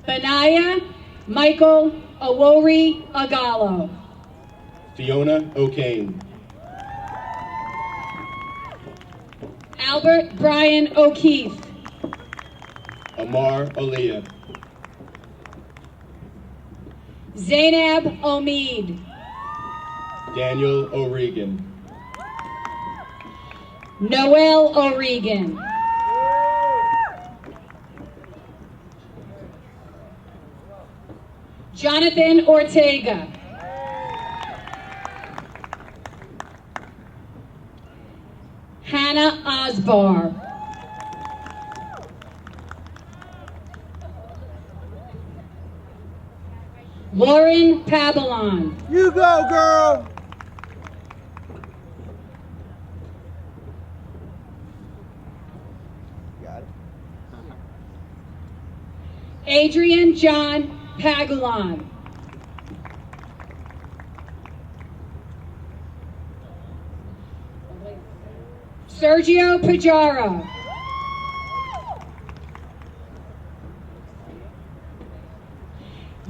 Benaya Michael Awori Agalo. Fiona O'Kane. Albert Brian O'Keefe. Amar Aliyah. Zainab Omid. Daniel O'Regan. Noel O'Regan. Jonathan Ortega. Hannah Osbar. Lauren Pabelon. You go, girl! Got it. Adrian John Pagulon. Sergio Pajaro.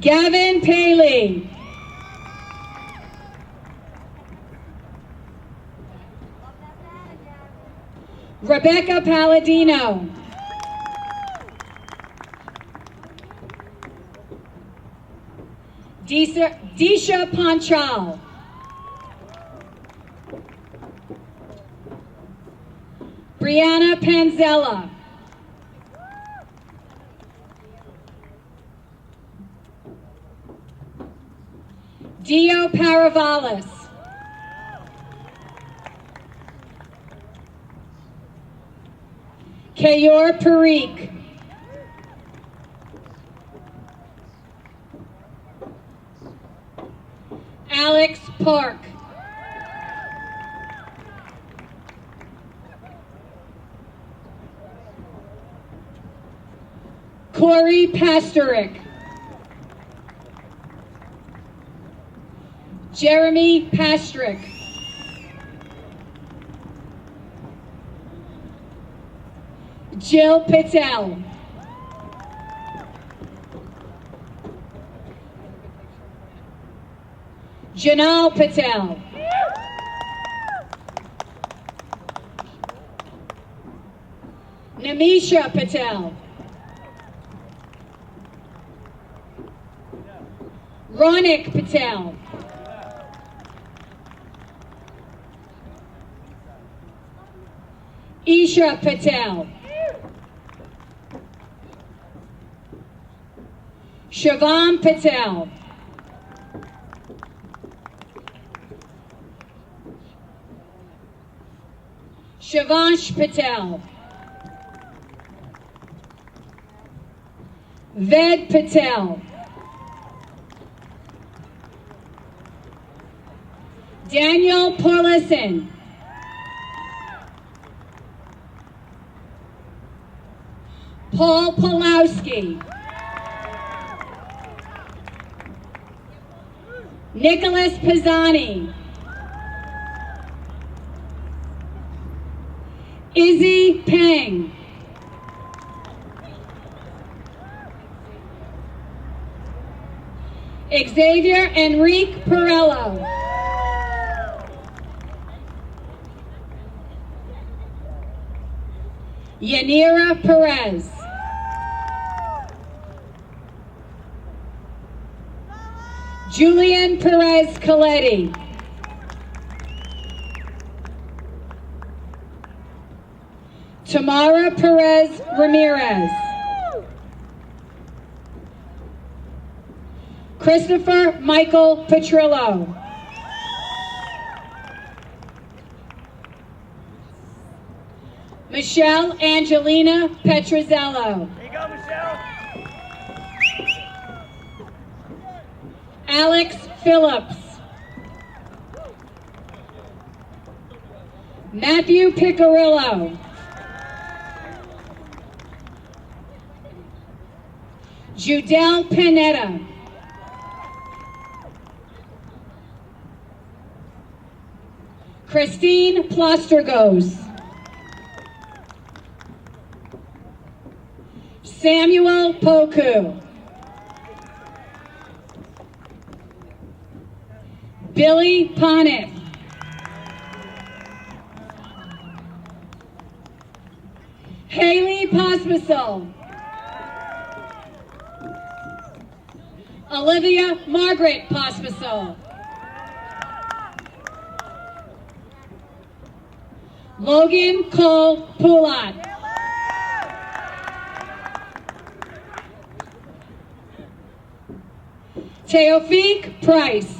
Gavin Paley. Rebecca Palladino. Disha Panchal. Brianna Panzella. Dio Paravalis. Kayor Parikh. Alex Park. Corey Pasterik. Jeremy Pastrick. Jill Patel. Janal Patel. Namisha Patel. Ronik Patel. Isha Patel. Shivam Patel. Shivansh Patel. Ved Patel. Daniel Porlison. Paul Pulowski. Nicholas Pisani. Izzy Peng. Xavier Enrique Perello. Yanira Perez. Julian Perez Coletti. Tamara Perez Ramirez. Christopher Michael Petrillo. Michelle Angelina Petrozello. There you go, Michelle. Alex Phillips. Matthew Picarillo. Judel Panetta. Christine Plostergos. Samuel Poku. Billy Ponit. Haley Pospisil. Olivia Margaret Pospisil. Logan Cole Poulat. Teofik Price.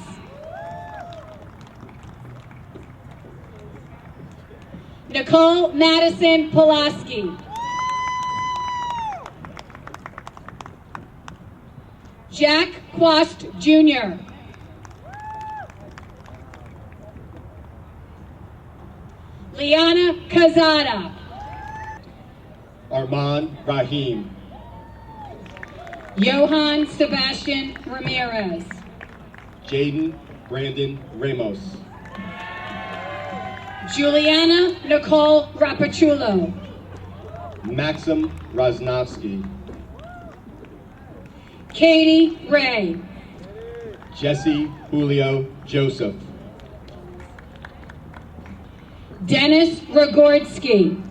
Nicole Madison Pulaski. Jack Quast Jr. Liana Kazada. Armand Rahim. Johan Sebastian Ramirez. Jaden Brandon Ramos. Juliana Nicole Rapachulo. Maxim Rosnovsky. Katie Ray. Jesse Julio Joseph. Dennis Rogordsky.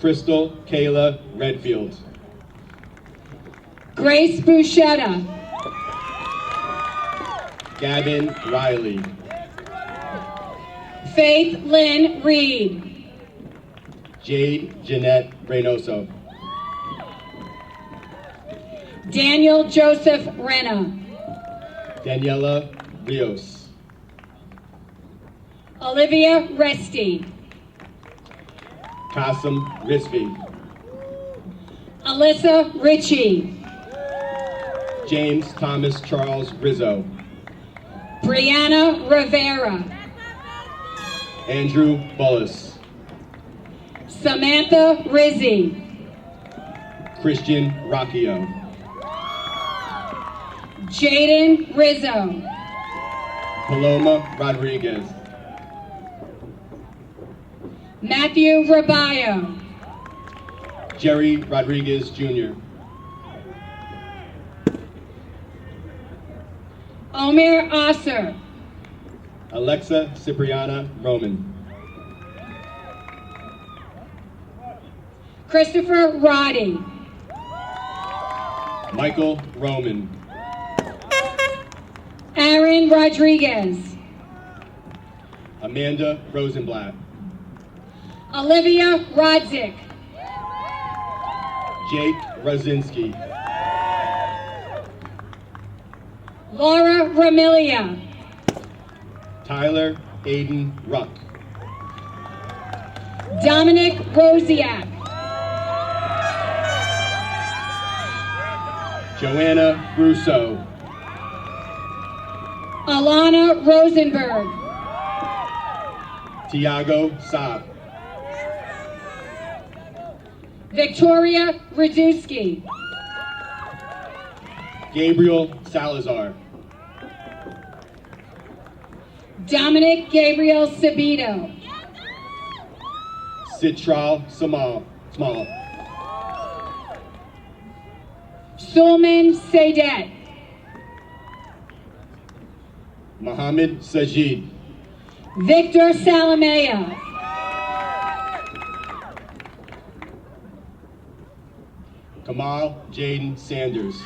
Crystal Kayla Redfield. Grace Bouchetta. Gavin Riley. Faith Lynn Reed. Jade Jeanette Reynoso. Daniel Joseph Renna. Daniela Rios. Olivia Resti. Kasim Rizvi. Alyssa Ritchie. James Thomas Charles Rizzo. Brianna Rivera. Andrew Bullis. Samantha Rizzi. Christian Rocchio. Jaden Rizzo. Paloma Rodriguez. Matthew Rabayo. Jerry Rodriguez Jr. Omer Osser. Alexa Cipriana Roman. Christopher Roddy. Michael Roman. Aaron Rodriguez. Amanda Rosenblatt. Olivia Rodzik. Jake Rosinski. Laura Ramilia. Tyler Aiden Ruck. Dominic Rosiak. Joanna Russo. Alana Rosenberg. Tiago Saab. Victoria Radusky. Gabriel Salazar. Dominic Gabriel Sabito. Citral Small. Sulman Sadet. Mohammed Sajid. Victor Salamea. Kamal Jaden Sanders.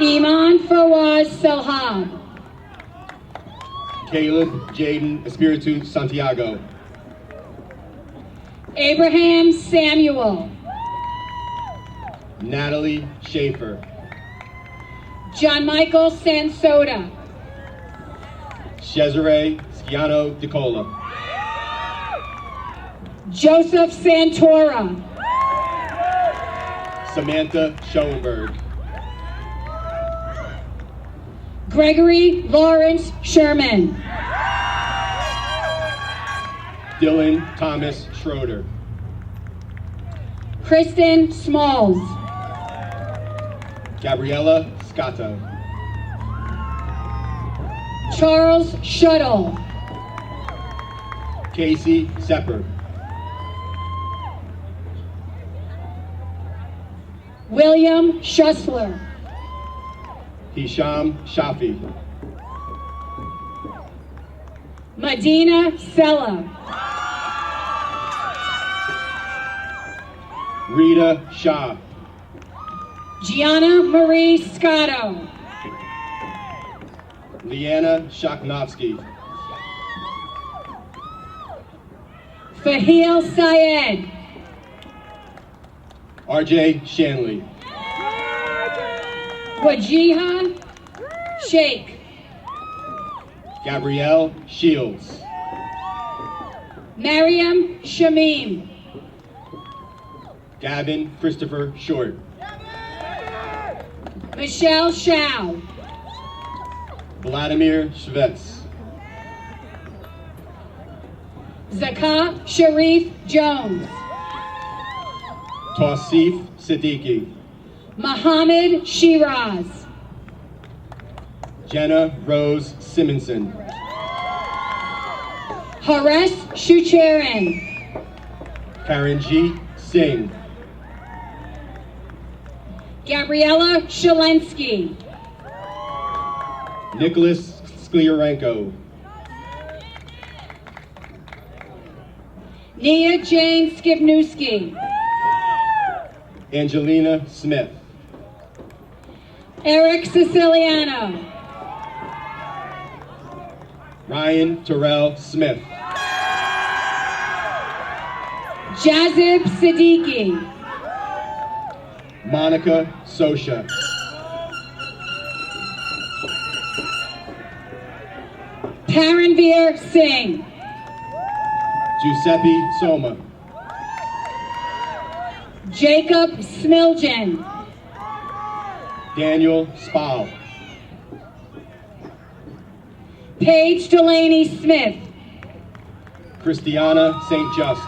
Iman Fawaz Salhab. Caleb Jaden Espiritu Santiago. Abraham Samuel. Natalie Schaefer. John Michael Sansota. Cesare Sciano DiCola. Joseph Santora. Samantha Schoenberg. Gregory Lawrence Sherman. Dylan Thomas Schroeder. Kristen Smalls. Gabriella Scotto. Charles Shuttle. Casey Sepper. William Schussler. Hisham Shafi. Medina Sella. Rita Shah. Gianna Marie Scotto. Leanna Shaknovsky. Fahil Syed. RJ Shanley. Wajiha Sheikh. Gabrielle Shields. Mariam Shamim. Gavin Christopher Short. Michelle Shao. Vladimir Shvets. Zaka Sharif Jones. Tausif Siddiqui. Mohammed Shiraz. Jenna Rose Simonson. Haresh Shucharan. Karanjit Singh. Gabriella Shalensky. Nicholas Sklyarenko. Nia Jane Skibnewski. Angelina Smith. Eric Siciliano. Ryan Terrell Smith. Jazib Siddiqui. Monica Sosha. Paranveer Singh. Giuseppe Soma. Jacob Smiljan. Daniel Spall. Paige Delaney Smith. Christiana St. Just.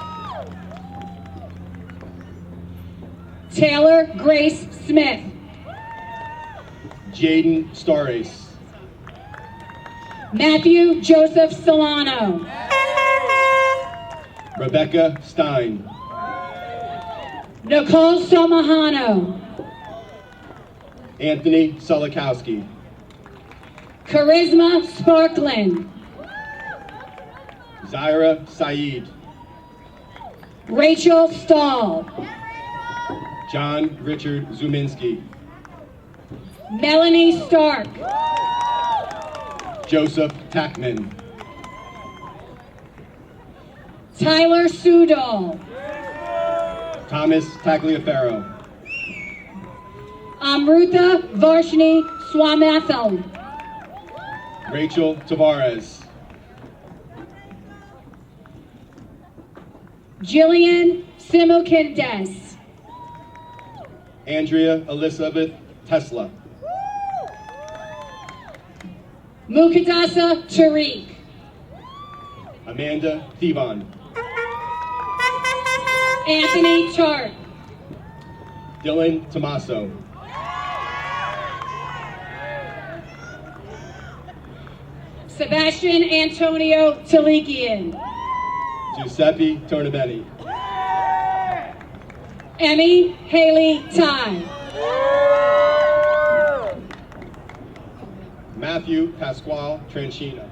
Taylor Grace Smith. Jaden Starace. Matthew Joseph Solano. Rebecca Stein. Nicole Somahano. Anthony Solikowski. Charisma Sparklin. Zaira Saeed. Rachel Stahl. John Richard Zuminski. Melanie Stark. Joseph Tackman. Tyler Sudol. Thomas Tagliaferro. Amrutha Varshni Swamathal. Rachel Tavares. Jillian Simukindes. Andrea Elizabeth Tesla. Mukadasa Tariq. Amanda Thibon. Anthony Chart. Dylan Tomaso. Sebastian Antonio Talikian. Giuseppe Tornabeni. Emmy Haley Ty. Matthew Pasquale Tranchina.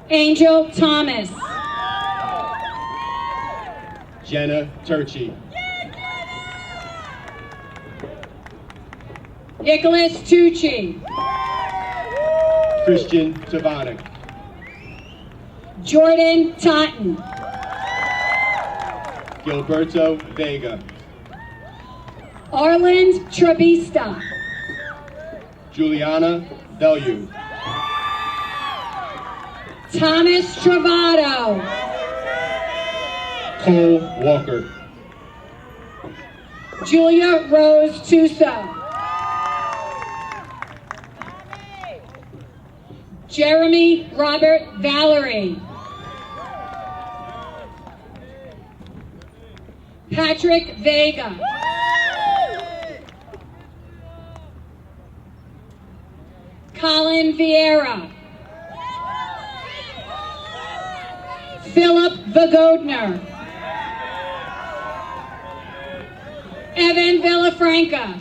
Angel Thomas. Jenna Turchi. Nicholas Tucci. Christian Tavanik. Jordan Totten. Gilberto Vega. Arland Trabista. Juliana Bellew. Thomas Travado. Cole Walker. Julia Rose Tuso. Jeremy Robert Valerie. Patrick Vega. Colin Vieira. Philip Vagodner. Evan Villafranca.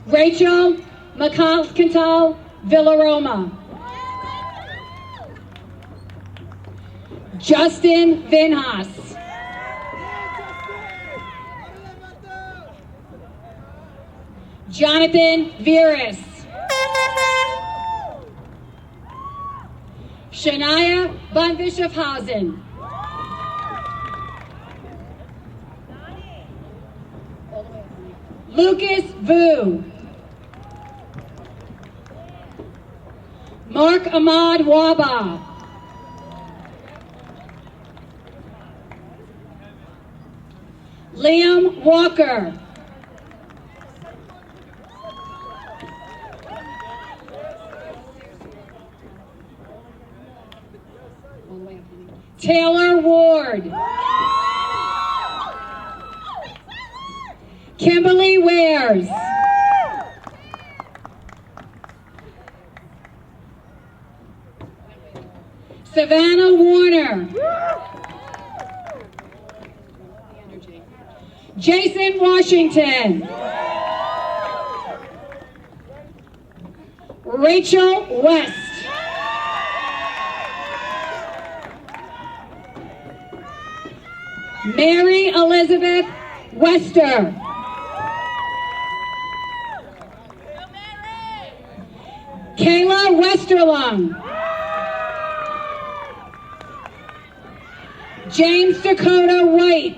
Rachel McCall Villaroma. Justin Vinhas. Jonathan Veras. Shania Bunbischofhausen. Lucas Vu. Mark Ahmad Waba. Liam Walker. Taylor Ward. Kimberly Wares. Savannah Warner. Jason Washington. Rachel West. Mary Elizabeth Wester. Kayla Westerlung. James Dakota White.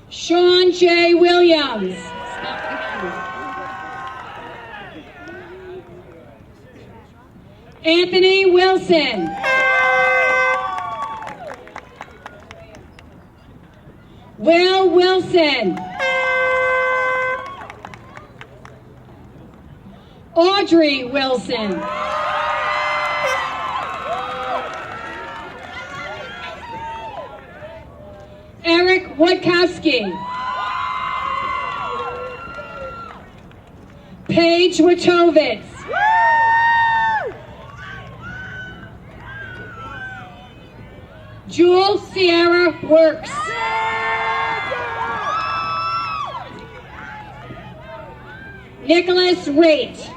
Sean J. Williams. Anthony Wilson. Will Wilson. Audrey Wilson. Eric Woodkowski. Paige Witovitz. Jewel Sierra Works. Nicholas Raitt.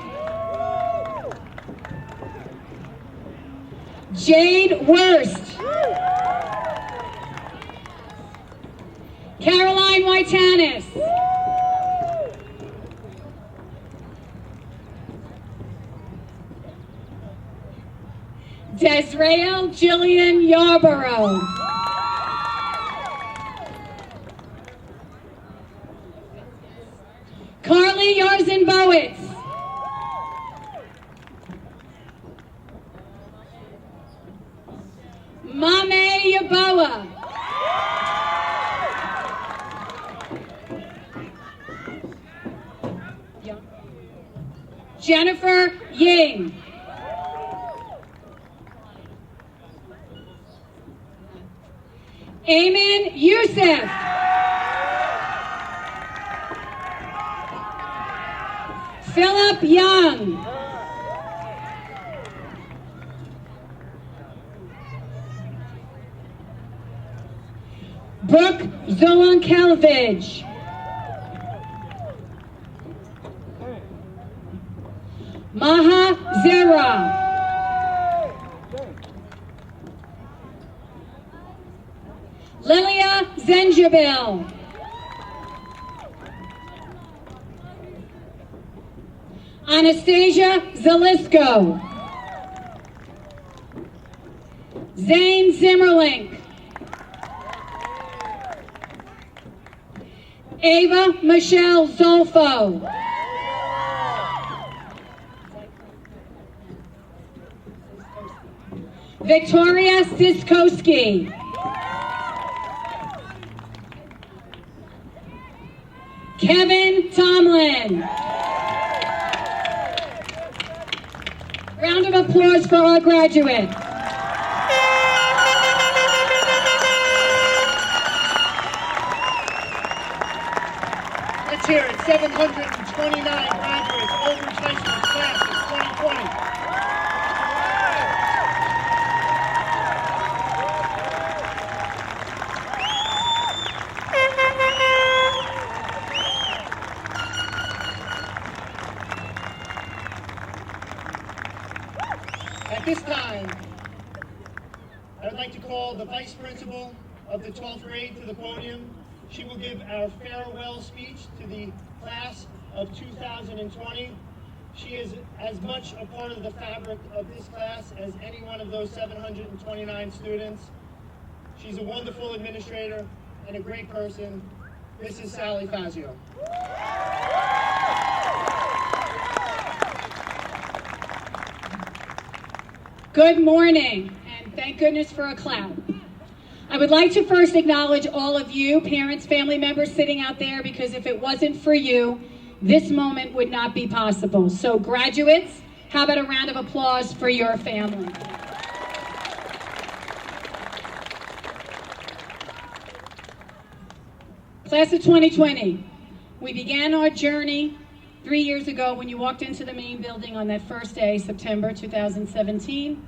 Jade Wurst. Caroline Whitanis. Desrael Jillian Yarborough. Carly Yarzenbowitz. Jennifer Ying. Ayman Youssef. Philip Young. Brooke Zolankelevich. Maha Zera. Lilia Zenjabil. Anastasia Zalisko. Zane Zimmerlink. Ava Michelle Zolfo. Victoria Siskowski. Kevin Tomlin. Round of applause for our graduates. Let's hear it. 729 graduates, Oldbridge High School class of 2020. At this time, I would like to call the Vice Principal of the 12th grade to the podium. She will give our farewell speech to the class of 2020. She is as much a part of the fabric of this class as any one of those 729 students. She's a wonderful administrator and a great person, Mrs. Sally Fazio. Good morning, and thank goodness for a clap. I would like to first acknowledge all of you, parents, family members sitting out there, because if it wasn't for you, this moment would not be possible. So graduates, how about a round of applause for your family? Class of 2020, we began our journey 3 years ago when you walked into the main building on that first day, September 2017,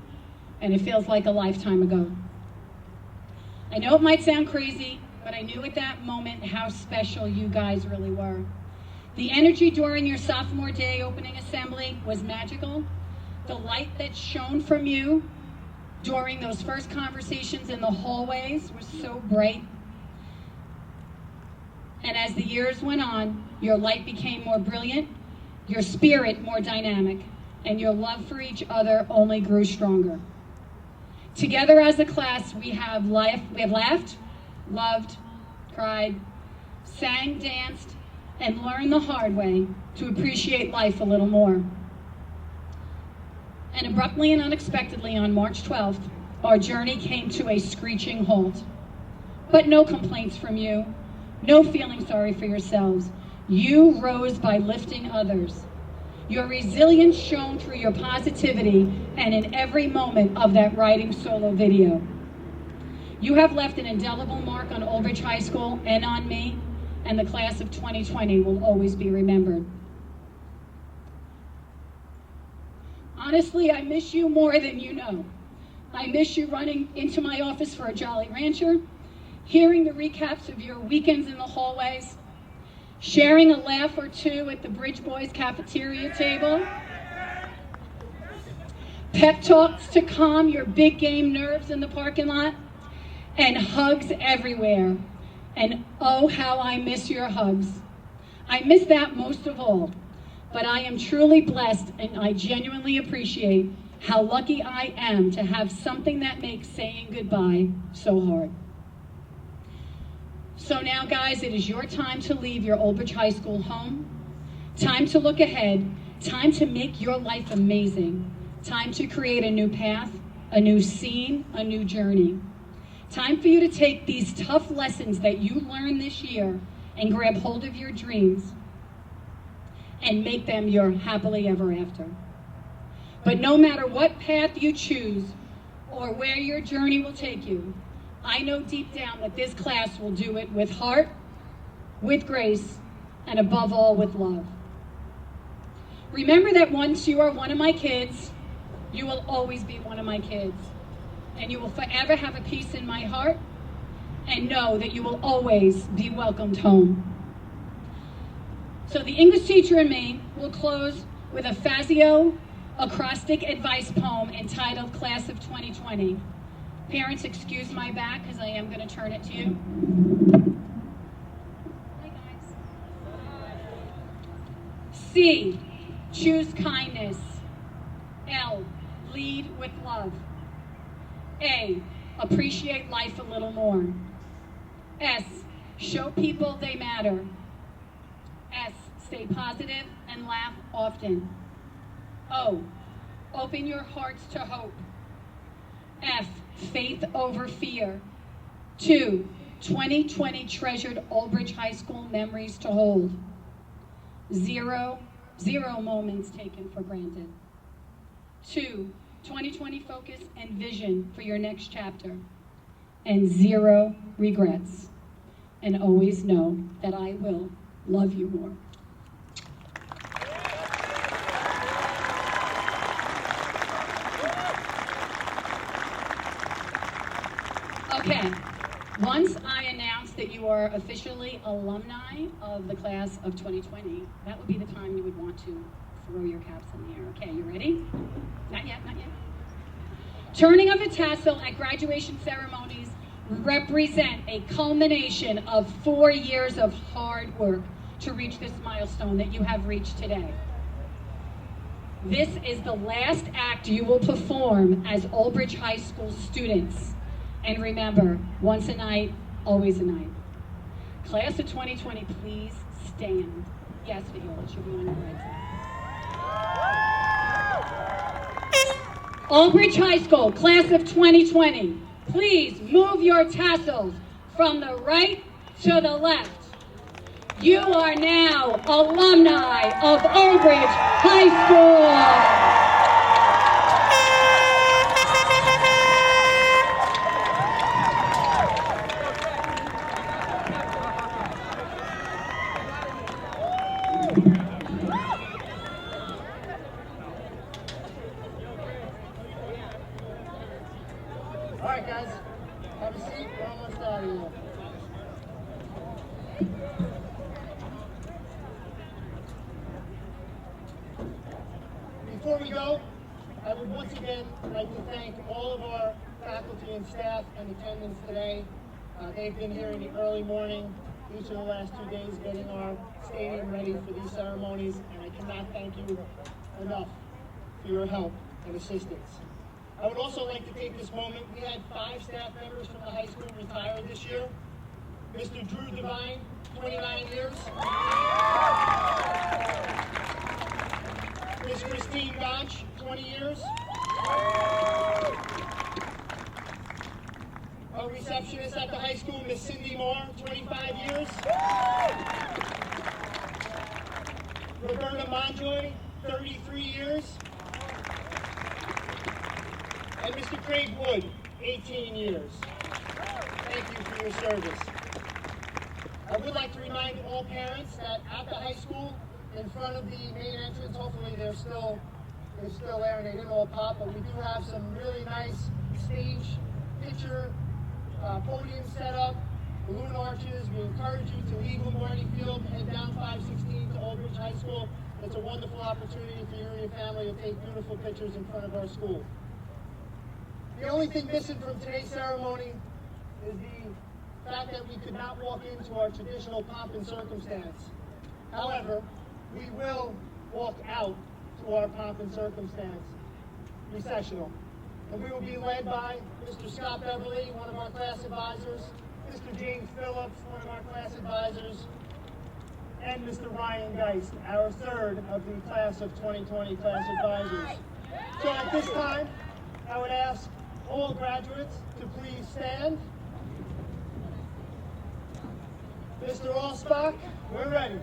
and it feels like a lifetime ago. I know it might sound crazy, but I knew at that moment how special you guys really were. The energy during your sophomore day opening assembly was magical. The light that shone from you during those first conversations in the hallways was so bright. And as the years went on, your light became more brilliant, your spirit more dynamic, and your love for each other only grew stronger. Together as a class, we have laughed, loved, cried, sang, danced, and learned the hard way to appreciate life a little more. And abruptly and unexpectedly on March 12th, our journey came to a screeching halt. But no complaints from you, no feeling sorry for yourselves. You rose by lifting others. Your resilience shone through your positivity and in every moment of that writing solo video. You have left an indelible mark on Oldbridge High School and on me, and the class of 2020 will always be remembered. Honestly, I miss you more than you know. I miss you running into my office for a Jolly Rancher, hearing the recaps of your weekends in the hallways, sharing a laugh or two at the Bridge Boys cafeteria table, pep talks to calm your big game nerves in the parking lot, and hugs everywhere. And oh, how I miss your hugs. I miss that most of all, but I am truly blessed and I genuinely appreciate how lucky I am to have something that makes saying goodbye so hard. So now, guys, it is your time to leave your Oldbridge High School home. Time to look ahead. Time to make your life amazing. Time to create a new path, a new scene, a new journey. Time for you to take these tough lessons that you learned this year and grab hold of your dreams. and make them your happily ever after. But no matter what path you choose or where your journey will take you, I know deep down that this class will do it with heart, with grace, and above all, with love. Remember that once you are one of my kids, you will always be one of my kids. And you will forever have a peace in my heart, and know that you will always be welcomed home. So the English teacher and me will close with a Fazio acrostic advice poem entitled Class of 2020. Parents, excuse my back because I am going to turn it to you. Hi, guys. C, choose kindness. L, lead with love. A, appreciate life a little more. S, show people they matter. S, stay positive and laugh often. O, open your hearts to hope. F, faith over fear. 2, 2020 treasured Aldrich High School memories to hold. 0, 0 moments taken for granted. 2, 2020 focus and vision for your next chapter. And 0 regrets. And always know that I will love you more. Okay, once I announce that you are officially alumni of the class of 2020, that would be the time you would want to throw your caps in the air. Okay, you ready? Not yet, not yet. Turning of the tassel at graduation ceremonies represent a culmination of 4 years of hard work to reach this milestone that you have reached today. This is the last act you will perform as Aldrich High School students. And remember, once a night, always a night. Class of 2020, please stand. Yes, Viola, it should be on your right side. Aldrich High School, class of 2020, please move your tassels from the right to the left. You are now alumni of Aldrich High School. All right, guys, have a seat. We're almost out of here. Before we go, I would once again like to thank all of our faculty and staff in attendance today. They've been here in the early morning, each of the last 2 days, getting our stadium ready for these ceremonies, and I cannot thank you enough for your help and assistance. I would also like to take this moment. We had 5 staff members from the high school retire this year. Mr. Drew Devine, 29 years. Miss Christine Gonch, 20 years. Our receptionist at the high school, Miss Cindy Moore, 25 years. Roberta Monjoy, 33 years. And Mr. Craig Wood, 18 years. Thank you for your service. I would like to remind all parents that at the high school, in front of the main entrance, hopefully they're still there and they didn't all pop, but we do have some really nice stage, picture, podium set up, balloon arches. We encourage you to leave Lombardi Field, head down 516 to Aldrich High School. It's a wonderful opportunity for you and your family to take beautiful pictures in front of our school. The only thing missing from today's ceremony is the fact that we could not walk into our traditional pomp and circumstance. However, we will walk out to our pomp and circumstance recessional. And we will be led by Mr. Scott Beverly, one of our class advisors, Mr. James Phillips, one of our class advisors, and Mr. Ryan Geist, our third of the class of 2020 class advisors. So at this time, I would ask all graduates to please stand. Mr. Allsbach, we're ready.